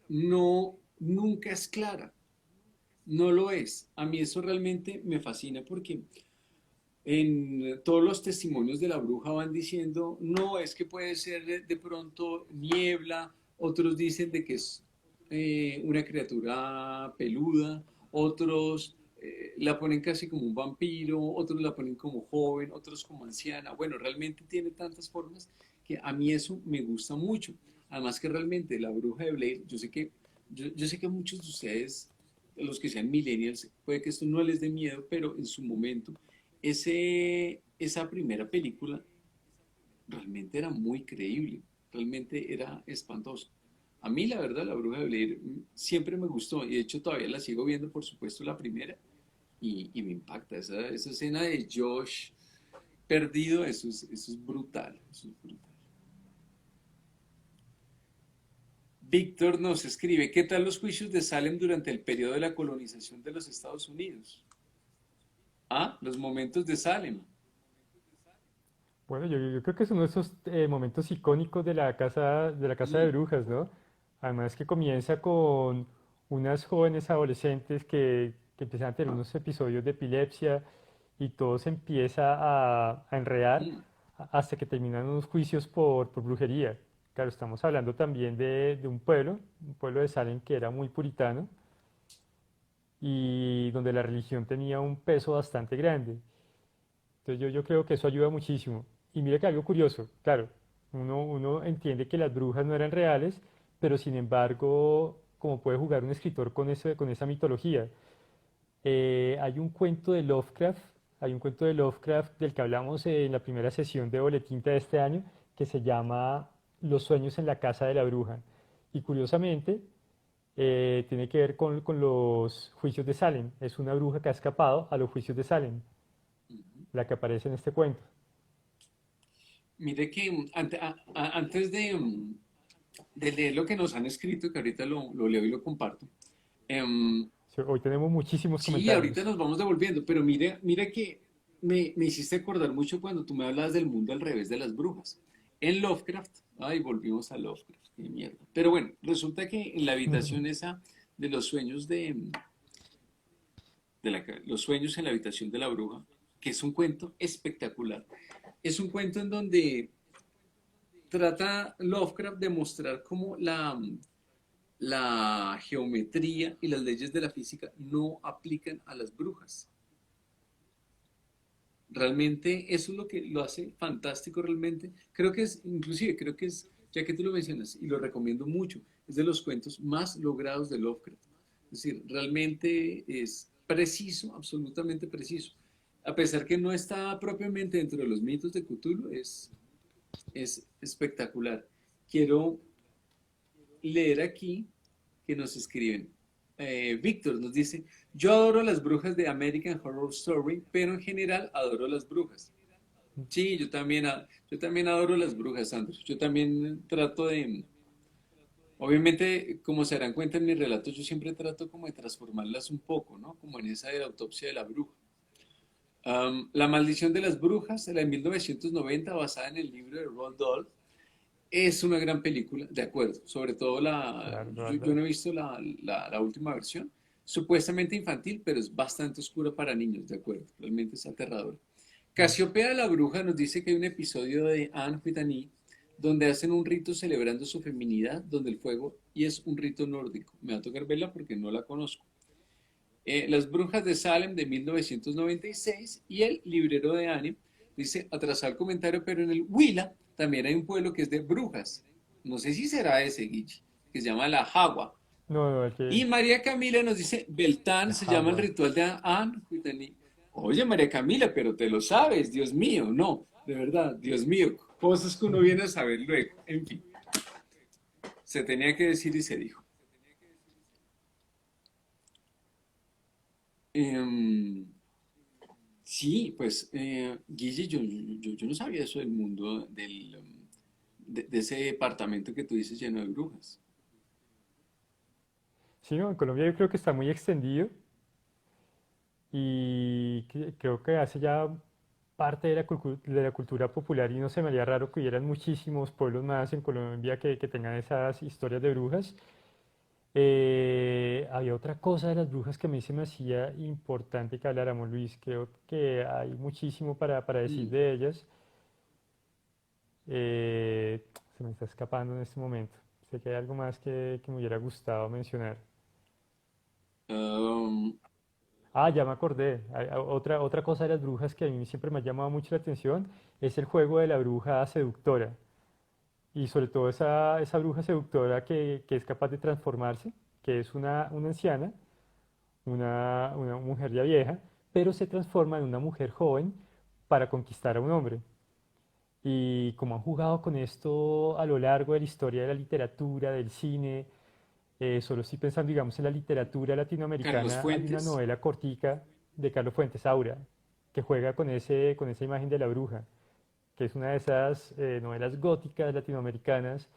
nunca es clara. No lo es. A mí eso realmente me fascina porque en todos los testimonios de la bruja van diciendo, no, es que puede ser de pronto niebla, otros dicen de que es una criatura peluda, otros la ponen casi como un vampiro, otros la ponen como joven, otros como anciana. Bueno, realmente tiene tantas formas que a mí eso me gusta mucho. Además que realmente la bruja de Blair, yo sé que a muchos de ustedes, los que sean millennials, puede que esto no les dé miedo, pero en su momento esa primera película realmente era muy creíble, realmente era espantoso. A mí, la verdad, La Bruja de Blair siempre me gustó y de hecho todavía la sigo viendo, por supuesto, la primera y me impacta. Esa escena de Josh perdido, eso es brutal, eso es brutal. Víctor nos escribe, ¿qué tal los juicios de Salem durante el periodo de la colonización de los Estados Unidos? Ah, los momentos de Salem. Bueno, yo creo que es uno de esos momentos icónicos de la casa de Mm, brujas, ¿no? Además que comienza con unas jóvenes adolescentes que empiezan a tener unos episodios de epilepsia y todo se empieza a enredar mm, hasta que terminan unos juicios por brujería. Claro, estamos hablando también de un pueblo de Salem que era muy puritano y donde la religión tenía un peso bastante grande. Entonces yo creo que eso ayuda muchísimo. Y mira que algo curioso, claro, uno entiende que las brujas no eran reales, pero sin embargo, como puede jugar un escritor con con esa mitología. Hay un cuento de Lovecraft, hay un cuento de Lovecraft del que hablamos en la primera sesión de Boletín de este año, que se llama Los sueños en la casa de la bruja. Y curiosamente, tiene que ver con los juicios de Salem. Es una bruja que ha escapado a los juicios de Salem, mm. la que aparece en este cuento. Mire que antes de leer lo que nos han escrito, que ahorita lo leo y lo comparto, em, Sí, hoy tenemos muchísimos sí, ahorita comentarios. nos vamos devolviendo, pero mira que me hiciste acordar mucho cuando tú me hablabas del mundo al revés de las brujas. En Lovecraft, ay, volvimos a Lovecraft, qué mierda. Pero bueno, resulta que en la habitación esa de los sueños los sueños en la habitación de la bruja, que es un cuento espectacular. Es un cuento en donde trata Lovecraft de mostrar cómo la geometría y las leyes de la física no aplican a las brujas. Realmente eso es lo que lo hace fantástico realmente. Creo que es, inclusive, creo que es, ya que tú lo mencionas, y lo recomiendo mucho, es de los cuentos más logrados de Lovecraft. Es decir, realmente es preciso, absolutamente preciso. A pesar que no está propiamente dentro de los mitos de Cthulhu, es espectacular. Quiero leer aquí que nos escriben. Víctor nos dice, yo adoro las brujas de American Horror Story, pero en general adoro las brujas. Sí, yo también adoro las brujas, Sandro. Yo también trato obviamente, como se darán cuenta en mis relatos, yo siempre trato como de transformarlas un poco, ¿no? Como en esa de la autopsia de la bruja. La maldición de las brujas, la de 1990, basada en el libro de Roald Dahl, es una gran película, de acuerdo. Sobre todo Claro, yo Roald. no he visto la última versión, supuestamente infantil, pero es bastante oscura para niños, de acuerdo. Realmente es aterradora. Mm. Casiopea la bruja nos dice que hay un episodio de Anne with an E donde hacen un rito celebrando su feminidad, donde el fuego, y es un rito nórdico. Me va a tocar verla porque no la conozco. Las brujas de Salem de 1996 y el librero de Anne dice, atrasado el comentario, pero en el Huila también hay un pueblo que es de brujas. No sé si será ese, Guichi, que se llama La Jagua. No, no, el que... Y María Camila nos dice, Beltán La se llama el Jagua. ritual de Anne. Oye, María Camila, pero te lo sabes, Dios mío, no, de verdad, Dios mío, cosas que uno viene a saber luego. En fin, se tenía que decir y se dijo. Em, sí, pues, Guille, yo no sabía eso del mundo de ese departamento que tú dices lleno de brujas. Sí, no, en Colombia yo creo que está muy extendido y creo que hace ya parte de de la cultura popular y no se me haría raro que hubieran muchísimos pueblos más en Colombia que tengan esas historias de brujas. Había otra cosa de las brujas que a mí se me hacía importante que habláramos, Luis. Creo que hay muchísimo para decir Mm. de ellas. Eh, Se me está escapando en este momento. Sé que hay algo más que me hubiera gustado mencionar. Um, Ya me acordé. Otra cosa de las brujas que a mí siempre me ha llamado mucho la atención es el juego de la bruja seductora. Y sobre todo esa bruja seductora que es capaz de transformarse, que es una anciana, una mujer ya vieja, pero se transforma en una mujer joven para conquistar a un hombre. Y como han jugado con esto a lo largo de la historia de la literatura, del cine, solo estoy pensando, digamos, en la literatura Carlos latinoamericana, hay una Fuentes. novela cortica de Carlos Fuentes, Aura, que juega con esa imagen de la bruja, que es una de esas novelas góticas latinoamericanas.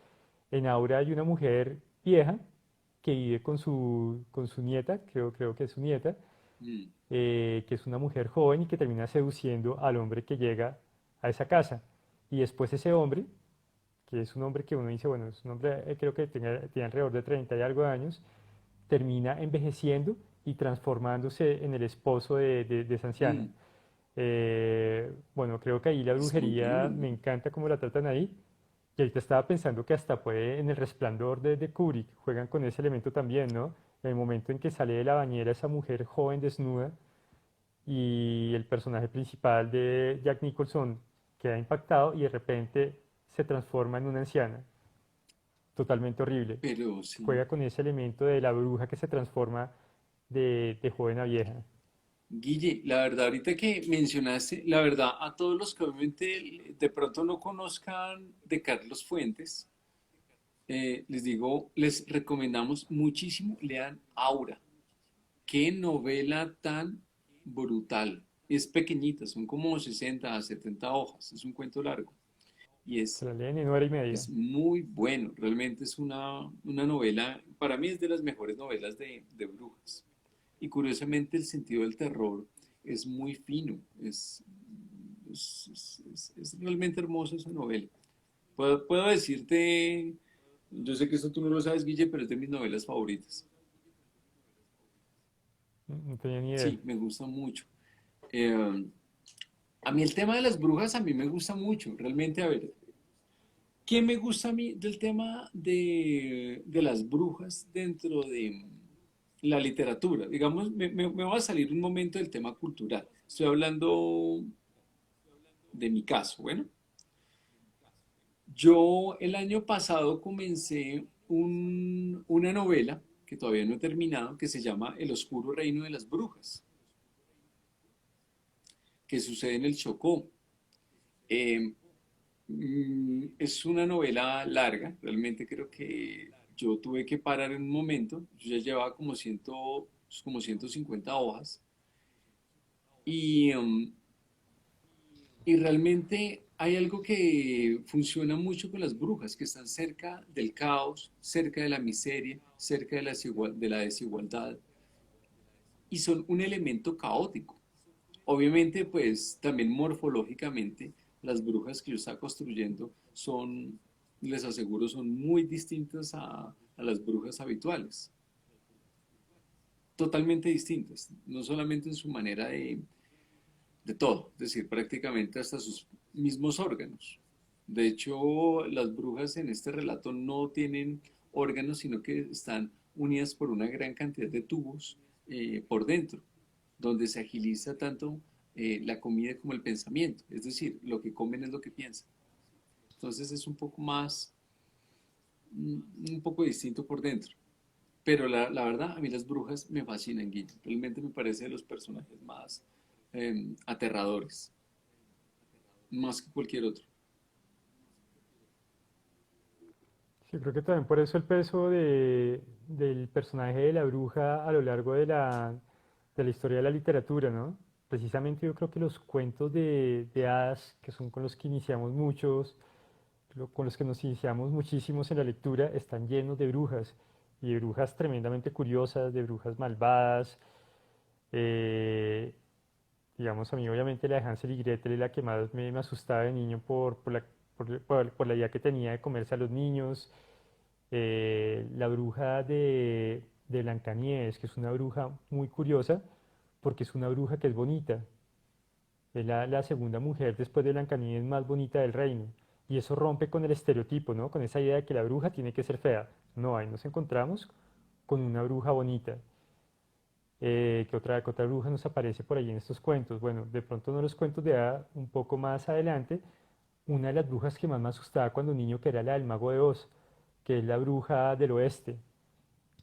En Aura hay una mujer vieja que vive con su nieta, creo que es su nieta, Mm. que es una mujer joven y que termina seduciendo al hombre que llega a esa casa. Y después ese hombre, que es un hombre que uno dice, bueno, es un hombre creo que tiene alrededor de 30 y algo de años, termina envejeciendo y transformándose en el esposo de esa anciana. Mm. Bueno, creo que ahí la Es muy brujería bueno. me encanta cómo la tratan ahí. Y ahorita estaba pensando que hasta puede en El Resplandor de Kubrick juegan con ese elemento también, ¿no? El momento en que sale de la bañera esa mujer joven desnuda y el personaje principal de Jack Nicholson queda impactado y de repente se transforma en una anciana, totalmente horrible. Pero sí. Juega con ese elemento de la bruja que se transforma de joven a vieja. Guille, la verdad, ahorita que mencionaste, la verdad, a todos los que obviamente de pronto no conozcan de Carlos Fuentes, les digo, les recomendamos muchísimo, lean Aura. Qué novela tan brutal. Es pequeñita, son como 60 a 70 hojas, es un cuento largo y Se la leen en hora y media. es muy bueno. Realmente es una novela, para mí es de las mejores novelas de brujas. Y curiosamente el sentido del terror es muy fino, es realmente hermosa esa novela. Puedo decirte, yo sé que esto tú no lo sabes, Guille, pero es de mis novelas favoritas. No tenía ni idea. Sí, me gusta mucho. Eh, a mí el tema de las brujas, a mí me gusta mucho, realmente, a ver, ¿qué me gusta a mí del tema de las brujas dentro de la literatura? Digamos, me va a salir un momento del tema cultural. Estoy hablando de mi caso. Bueno, yo el año pasado comencé una novela que todavía no he terminado, que se llama El Oscuro Reino de las Brujas, que sucede en el Chocó. Eh, es una novela larga, realmente creo que yo tuve que parar en un momento, yo ya llevaba como 150 hojas y y realmente hay algo que funciona mucho con las brujas, que están cerca del caos, cerca de la miseria, cerca de la desigualdad y son un elemento caótico. Obviamente, pues también morfológicamente, las brujas que yo estaba construyendo son, les aseguro, son muy distintas a las brujas habituales. Totalmente distintas, no solamente en su manera de todo, es decir, prácticamente hasta sus mismos órganos. De hecho, las brujas en este relato no tienen órganos, sino que están unidas por una gran cantidad de tubos por dentro, donde se agiliza tanto la comida como el pensamiento. Es decir, lo que comen es lo que piensan. Entonces es un poco más, un poco distinto por dentro. Pero la verdad, a mí las brujas me fascinan, Guille. Realmente me parece de los personajes más aterradores, más que cualquier otro. Sí, creo que también por eso el peso del personaje de la bruja a lo largo de la historia de la literatura, ¿no? Precisamente yo creo que los cuentos de hadas, que son con los que iniciamos muchos, con los que nos iniciamos muchísimos en la lectura, están llenos de brujas, y de brujas tremendamente curiosas, de brujas malvadas. eh, digamos, a mí obviamente la de Hansel y Gretel es la que más me asustaba de niño por la idea que tenía de comerse a los niños. La bruja de Blancanieves, que es una bruja muy curiosa, porque es una bruja que es bonita. Es la segunda mujer después de Blancanieves más bonita del reino. Y eso rompe con el estereotipo, ¿no? Con esa idea de que la bruja tiene que ser fea. No, ahí nos encontramos con una bruja bonita. ¿Qué otra bruja nos aparece por ahí en estos cuentos? Bueno, de pronto no los cuentos de Hada, un poco más adelante, una de las brujas que más me asustaba cuando niño, que era la del Mago de Oz, que es la bruja del oeste.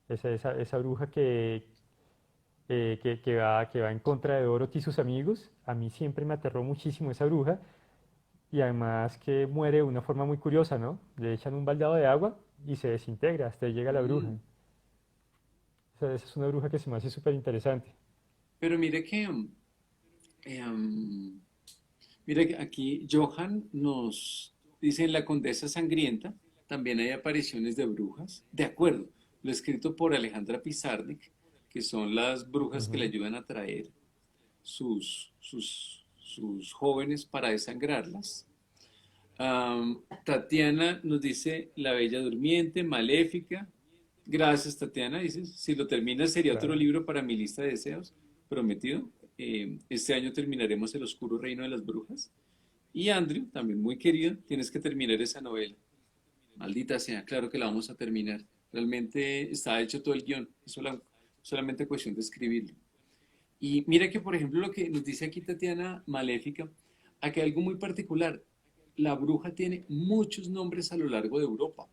Esa bruja que va en contra de Dorothy y sus amigos. A mí siempre me aterró muchísimo esa bruja. Y además que muere de una forma muy curiosa, ¿no? Le echan un baldado de agua y se desintegra hasta ahí llega la bruja. Mm. Esa es una bruja que se me hace súper interesante. Pero mire que, em, mira que aquí Johan nos dice en La Condesa Sangrienta también hay apariciones de brujas. De acuerdo, lo escrito por Alejandra Pizarnik, que son las brujas que le Ujú. ayudan a traer sus jóvenes para desangrarlas. Tatiana nos dice La Bella Durmiente, Maléfica. Gracias, Tatiana. Dice, si lo terminas sería otro Claro. libro para mi lista de deseos. Prometido. Este año terminaremos El Oscuro Reino de las Brujas. Y Andrew, también muy querido, tienes que terminar esa novela. Maldita sea, claro que la vamos a terminar. Realmente está hecho todo el guión. Es solamente cuestión de escribirlo. Y mira que, por ejemplo, lo que nos dice aquí Tatiana Maléfica, aquí hay algo muy particular. La bruja tiene muchos nombres a lo largo de Europa.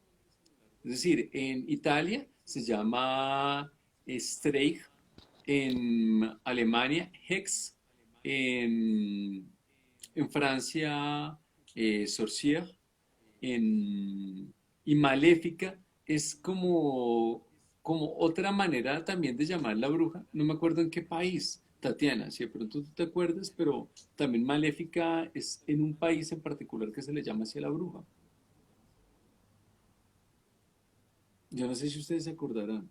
Es decir, en Italia se llama Streich, en Alemania Hex, en, en Francia Sorcière, y Maléfica es como otra manera también de llamar la bruja. No me acuerdo en qué país, Tatiana, si de pronto tú te acuerdas, pero también Maléfica es en un país en particular que se le llama así a la bruja. Yo no sé si ustedes se acordarán,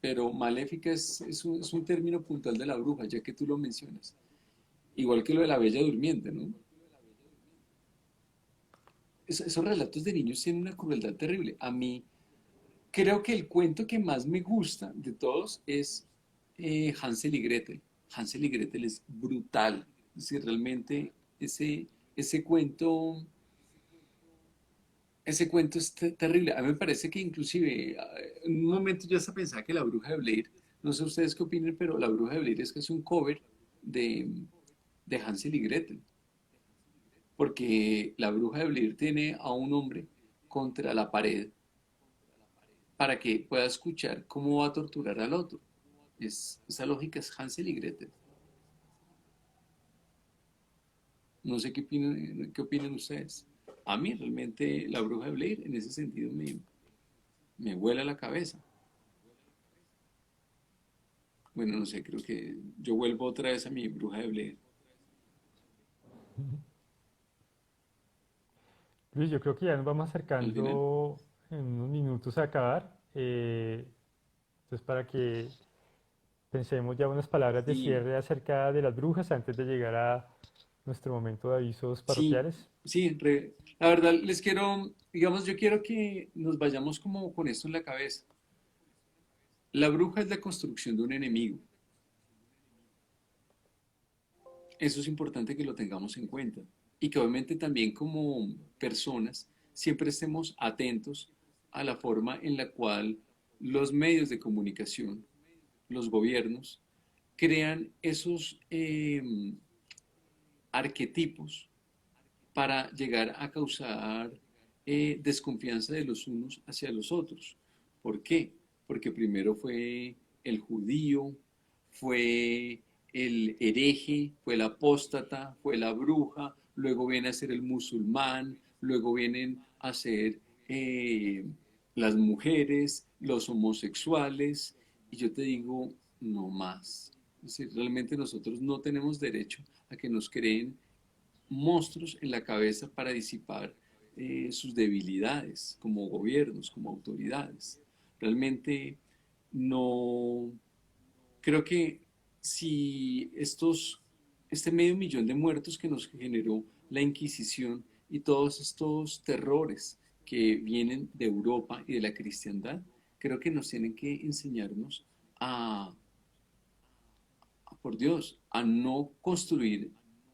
pero maléfica es un término puntual de la bruja, ya que tú lo mencionas. Igual que lo de la Bella Durmiente, ¿no? Esos relatos de niños tienen una crueldad terrible. A mí, creo que el cuento que más me gusta de todos es Hansel y Gretel. Hansel y Gretel es brutal. Es decir, realmente ese cuento, ese cuento es terrible. A mí me parece que inclusive en un momento yo hasta pensaba que la bruja de Blair, no sé ustedes qué opinen, pero la bruja de Blair es que es un cover de, de Hansel y Gretel. Porque la bruja de Blair tiene a un hombre contra la pared para que pueda escuchar cómo va a torturar al otro. Esa lógica es Hansel y Gretel. No sé qué opinan ustedes. A mí realmente la bruja de Blair en ese sentido me vuela la cabeza. Bueno, no sé, creo que yo vuelvo otra vez a mi bruja de Blair. Luis, yo creo que ya nos vamos Al final, acercando en unos minutos a acabar. Entonces, para que pensemos ya unas palabras de sí, cierre acerca de las brujas antes de llegar a nuestro momento de avisos sí, parroquiales. sí, la verdad les quiero, digamos, yo quiero que nos vayamos como con esto en la cabeza. La bruja es la construcción de un enemigo. Eso es importante que lo tengamos en cuenta y que obviamente también como personas siempre estemos atentos a la forma en la cual los medios de comunicación, los gobiernos, crean esos arquetipos para llegar a causar desconfianza de los unos hacia los otros. ¿Por qué? Porque primero fue el judío, fue el hereje, fue el apóstata, fue la bruja, luego viene a ser el musulmán, luego vienen a ser las mujeres, los homosexuales, y yo te digo, no más. Es decir, realmente nosotros no tenemos derecho a que nos creen monstruos en la cabeza para disipar sus debilidades como gobiernos, como autoridades. Realmente no creo que si este medio millón de muertos que nos generó la Inquisición y todos estos terrores que vienen de Europa y de la cristiandad, creo que nos tienen que enseñarnos a, por Dios, a no construir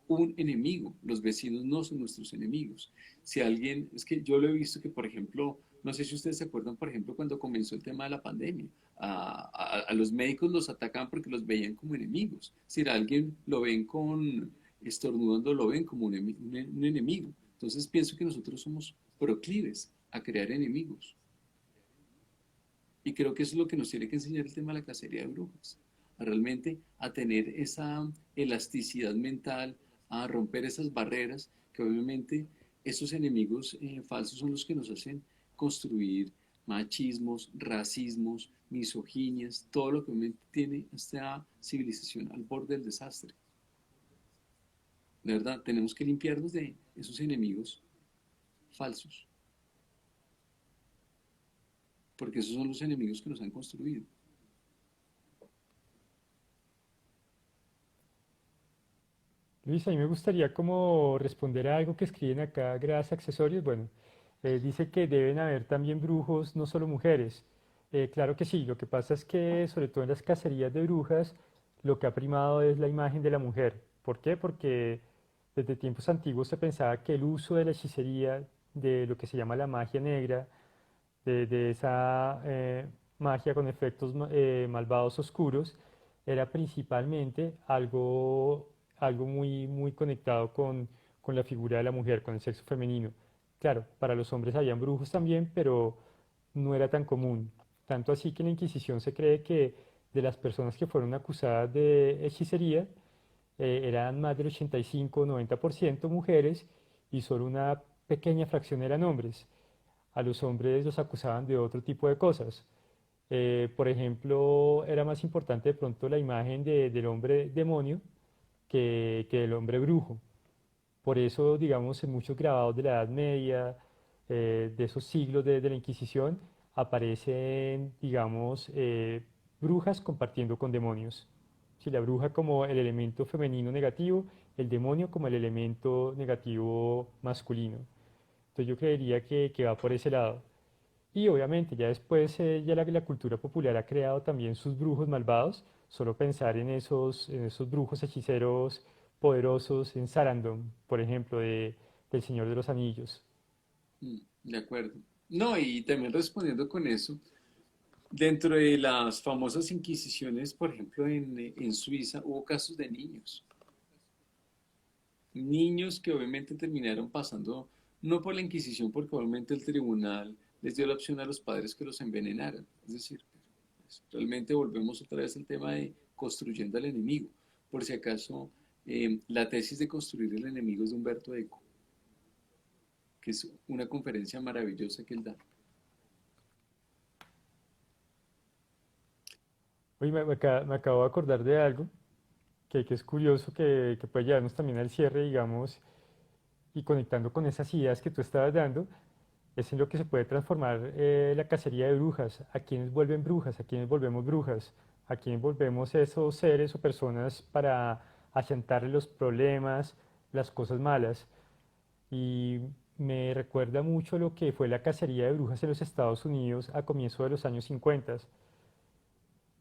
un enemigo. Los vecinos no son nuestros enemigos. Si alguien, es que yo lo he visto que, por ejemplo, no sé si ustedes se acuerdan, por ejemplo, cuando comenzó el tema de la pandemia, a los médicos los atacaban porque los veían como enemigos. Si a alguien lo ven con estornudando, lo ven como un enemigo. Entonces pienso que nosotros somos proclives a crear enemigos. Y creo que eso es lo que nos tiene que enseñar el tema de la cacería de brujas, a realmente a tener esa elasticidad mental, a romper esas barreras que obviamente esos enemigos falsos son los que nos hacen construir machismos, racismos, misoginias, todo lo que obviamente tiene esta civilización al borde del desastre. De verdad, tenemos que limpiarnos de esos enemigos falsos, porque esos son los enemigos que nos han construido. Luis, a mí me gustaría como responder a algo que escriben acá, Gras Accesorios. Bueno, dice que deben haber también brujos, no solo mujeres. Claro que sí, lo que pasa es que sobre todo en las cacerías de brujas, lo que ha primado es la imagen de la mujer. ¿Por qué? Porque desde tiempos antiguos se pensaba que el uso de la hechicería, de lo que se llama la magia negra, de esa magia con efectos malvados oscuros, era principalmente algo muy, muy conectado con la figura de la mujer, con el sexo femenino. Claro, para los hombres habían brujos también, pero no era tan común. Tanto así que en la Inquisición se cree que de las personas que fueron acusadas de hechicería, eran más del 85 o 90% mujeres y solo una pequeña fracción eran hombres. A los hombres los acusaban de otro tipo de cosas. Por ejemplo, era más importante de pronto la imagen del hombre demonio que del hombre brujo. Por eso, digamos, en muchos grabados de la Edad Media, de esos siglos de la Inquisición, aparecen, digamos, brujas compartiendo con demonios. Si la bruja como el elemento femenino negativo, el demonio como el elemento negativo masculino. Entonces yo creería que va por ese lado. Y obviamente ya después ya la cultura popular ha creado también sus brujos malvados. Solo pensar en esos brujos hechiceros poderosos en Sarandon, por ejemplo, del Señor de los Anillos. De acuerdo. No, y también respondiendo con eso, dentro de las famosas inquisiciones, por ejemplo, en Suiza, hubo casos de niños. Niños que obviamente terminaron pasando, no por la Inquisición, porque obviamente el tribunal les dio la opción a los padres que los envenenaran. Es decir, pues, realmente volvemos otra vez al tema de construyendo al enemigo. Por si acaso, la tesis de construir el enemigo es de Humberto Eco, que es una conferencia maravillosa que él da. Oye, me acabo de acordar de algo que es curioso, que puede llevarnos también al cierre, digamos, y conectando con esas ideas que tú estabas dando, es en lo que se puede transformar la cacería de brujas. ¿A quienes vuelven brujas? ¿A quienes volvemos brujas? ¿A quiénes volvemos esos seres o personas para asentarle los problemas, las cosas malas? Y me recuerda mucho lo que fue la cacería de brujas en los Estados Unidos a comienzos de los años 50.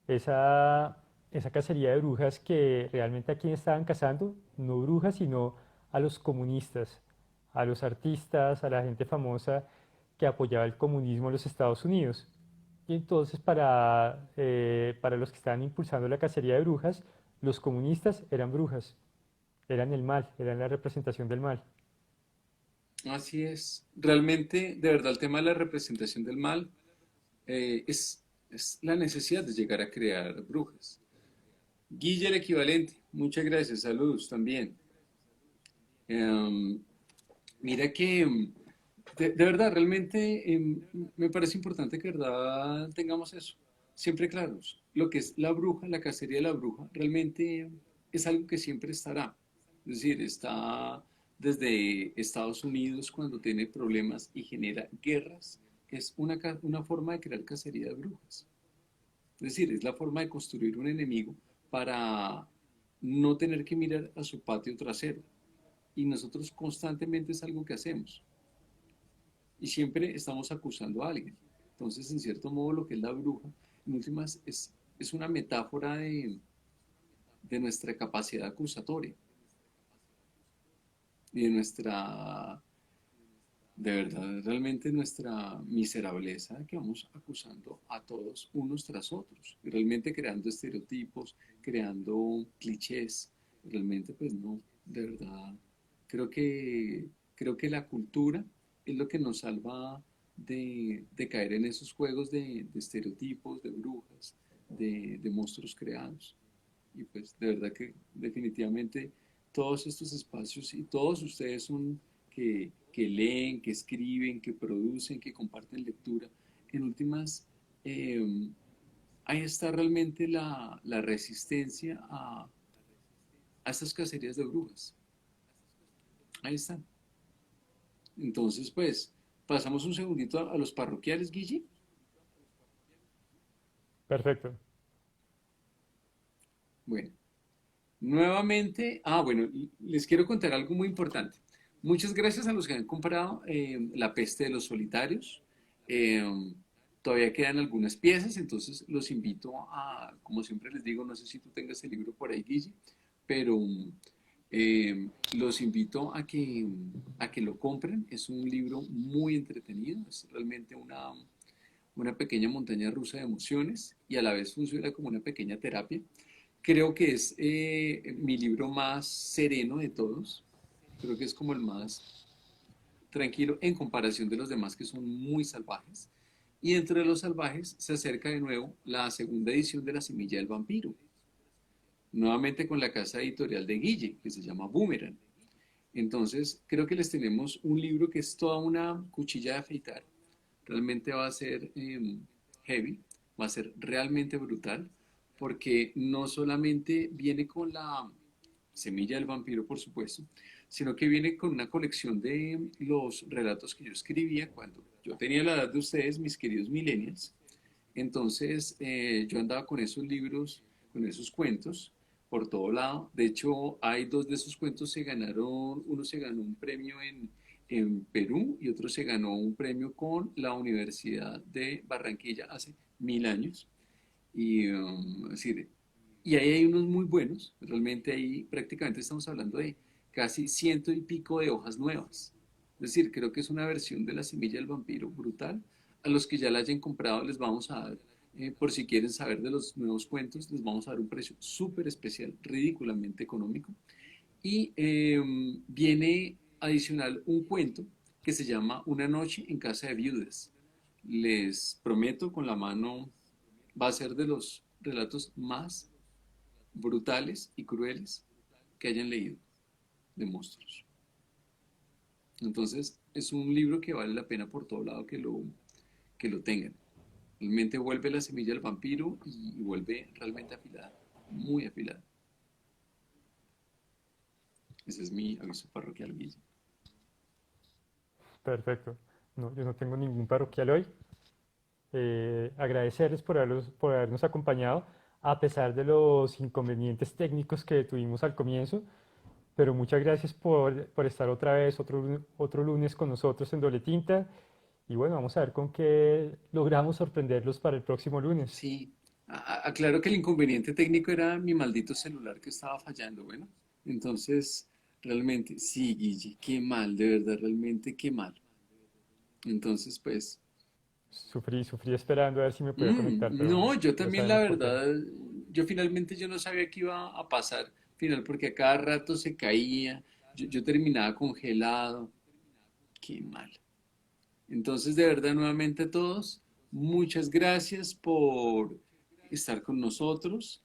Esa, esa cacería de brujas que realmente a quién estaban cazando, no brujas, sino a los comunistas, a los artistas, a la gente famosa que apoyaba el comunismo en los Estados Unidos. Y entonces para los que estaban impulsando la cacería de brujas, los comunistas eran brujas, eran el mal, eran la representación del mal. Así es. Realmente, de verdad, el tema de la representación del mal es la necesidad de llegar a crear brujas. Guille, el equivalente. Muchas gracias. Saludos también. Em, Mira que, de verdad, realmente me parece importante que, de verdad, tengamos eso siempre claros. Lo que es la bruja, la cacería de la bruja, realmente es algo que siempre estará. Es decir, está desde Estados Unidos cuando tiene problemas y genera guerras. Es una forma de crear cacería de brujas. Es decir, es la forma de construir un enemigo para no tener que mirar a su patio trasero. Y nosotros constantemente es algo que hacemos. y siempre estamos acusando a alguien. Entonces, en cierto modo, lo que es la bruja, en últimas, es una metáfora de nuestra capacidad acusatoria y de nuestra, de verdad, realmente nuestra miserableza que vamos acusando a todos unos tras otros, y realmente creando estereotipos, creando clichés, realmente pues no, de verdad, creo que, creo que la cultura es lo que nos salva de caer en esos juegos de estereotipos, de brujas, de monstruos creados. Y pues de verdad que definitivamente todos estos espacios y todos ustedes son que leen, que escriben, que producen, que comparten lectura, en últimas, eh, ahí está realmente la resistencia a estas cacerías de brujas. Ahí está. Entonces, pues, pasamos un segundito a los parroquiales, Guille. Perfecto. Bueno, nuevamente, bueno, les quiero contar algo muy importante. Muchas gracias a los que han comprado La peste de los solitarios. Eh, Todavía quedan algunas piezas, entonces los invito a, como siempre les digo, no sé si tú tengas el libro por ahí, Guille, pero los invito a que lo compren. Es un libro muy entretenido, es realmente una pequeña montaña rusa de emociones y a la vez funciona como una pequeña terapia. Creo que es mi libro más sereno de todos. Creo que es como el más tranquilo en comparación de los demás que son muy salvajes. Y dentro de los salvajes se acerca de nuevo la segunda edición de La Semilla del Vampiro, nuevamente con la casa editorial de Guille, que se llama Boomerang. Entonces, creo que les tenemos un libro que es toda una cuchilla de afeitar. Realmente va a ser heavy, va a ser realmente brutal, porque no solamente viene con la semilla del vampiro, por supuesto, sino que viene con una colección de los relatos que yo escribía cuando yo tenía la edad de ustedes, mis queridos millennials. Entonces, yo andaba con esos libros, con esos cuentos por todo lado. De hecho, hay dos de esos cuentos se ganaron, uno se ganó un premio en Perú y otro se ganó un premio con la Universidad de Barranquilla hace 1000 años. Y, sí, y ahí hay unos muy buenos, realmente ahí prácticamente estamos hablando de casi ciento y pico de hojas nuevas. Es decir, creo que es una versión de La Semilla del Vampiro brutal. A los que ya la hayan comprado les vamos a dar, por si quieren saber de los nuevos cuentos, les vamos a dar un precio súper especial, ridículamente económico. Y viene adicional un cuento que se llama Una noche en casa de viudas. Les prometo con la mano, va a ser de los relatos más brutales y crueles que hayan leído de monstruos. Entonces, es un libro que vale la pena por todo lado que lo tengan. Realmente vuelve la semilla del vampiro y vuelve realmente afilada, muy afilada. Ese es mi aviso parroquial, Guille. Perfecto. No, yo no tengo ningún parroquial hoy. Agradecerles por habernos acompañado a pesar de los inconvenientes técnicos que tuvimos al comienzo, pero muchas gracias por estar otra vez otro lunes con nosotros en Doble Tinta y bueno, vamos a ver con qué logramos sorprenderlos para el próximo lunes. Sí, aclaro que el inconveniente técnico era mi maldito celular que estaba fallando, bueno. Entonces, realmente, sí, Guille, qué mal, de verdad, realmente qué mal. Entonces, pues, Sufrí esperando a ver si me podía conectar, pero no, yo ya también la sabemos por qué. verdad, yo finalmente yo no sabía qué iba a pasar, final, porque a cada rato se caía, yo terminaba congelado, qué mal. Entonces, de verdad, nuevamente a todos, muchas gracias por estar con nosotros.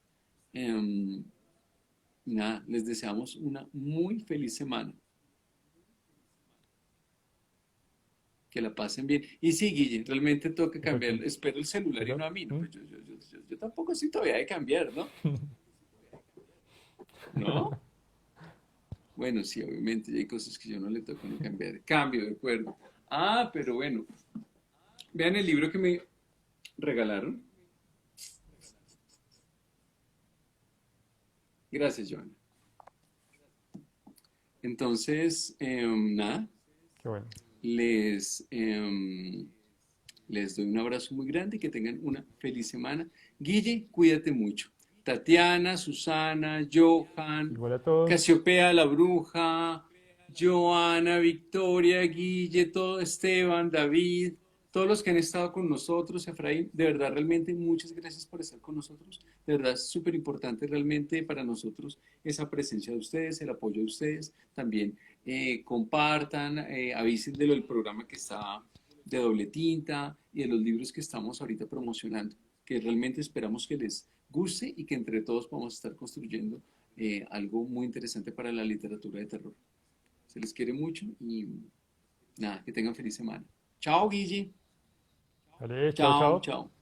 Em, Nada, les deseamos una muy feliz semana. Que la pasen bien. Y sí, Guille, realmente toca cambiar. Perfecto. Espero el celular y ¿Listo? no a mí. ¿No? ¿Mm? Pues yo tampoco estoy todavía de cambiar, ¿no? ¿No? Bueno, sí, obviamente hay cosas que yo no le toco no cambiar. Cambio, de acuerdo. Pero bueno, vean el libro que me regalaron. Gracias, Joana. Entonces, nada, Qué bueno. Les, les doy un abrazo muy grande y que tengan una feliz semana. Guille, cuídate mucho. Tatiana, Susana, Johan, Igual a todos. Casiopea la bruja, Joana, Victoria, Guille, todo, Esteban, David, todos los que han estado con nosotros, Efraín, de verdad, realmente muchas gracias por estar con nosotros. De verdad, es súper importante realmente para nosotros esa presencia de ustedes, el apoyo de ustedes. También compartan, avisen de lo del programa que está de doble tinta y de los libros que estamos ahorita promocionando, que realmente esperamos que les guste y que entre todos podamos estar construyendo algo muy interesante para la literatura de terror. Se les quiere mucho y nada, que tengan feliz semana. Chao, Guille. Vale, chao, Chao, chao. chao.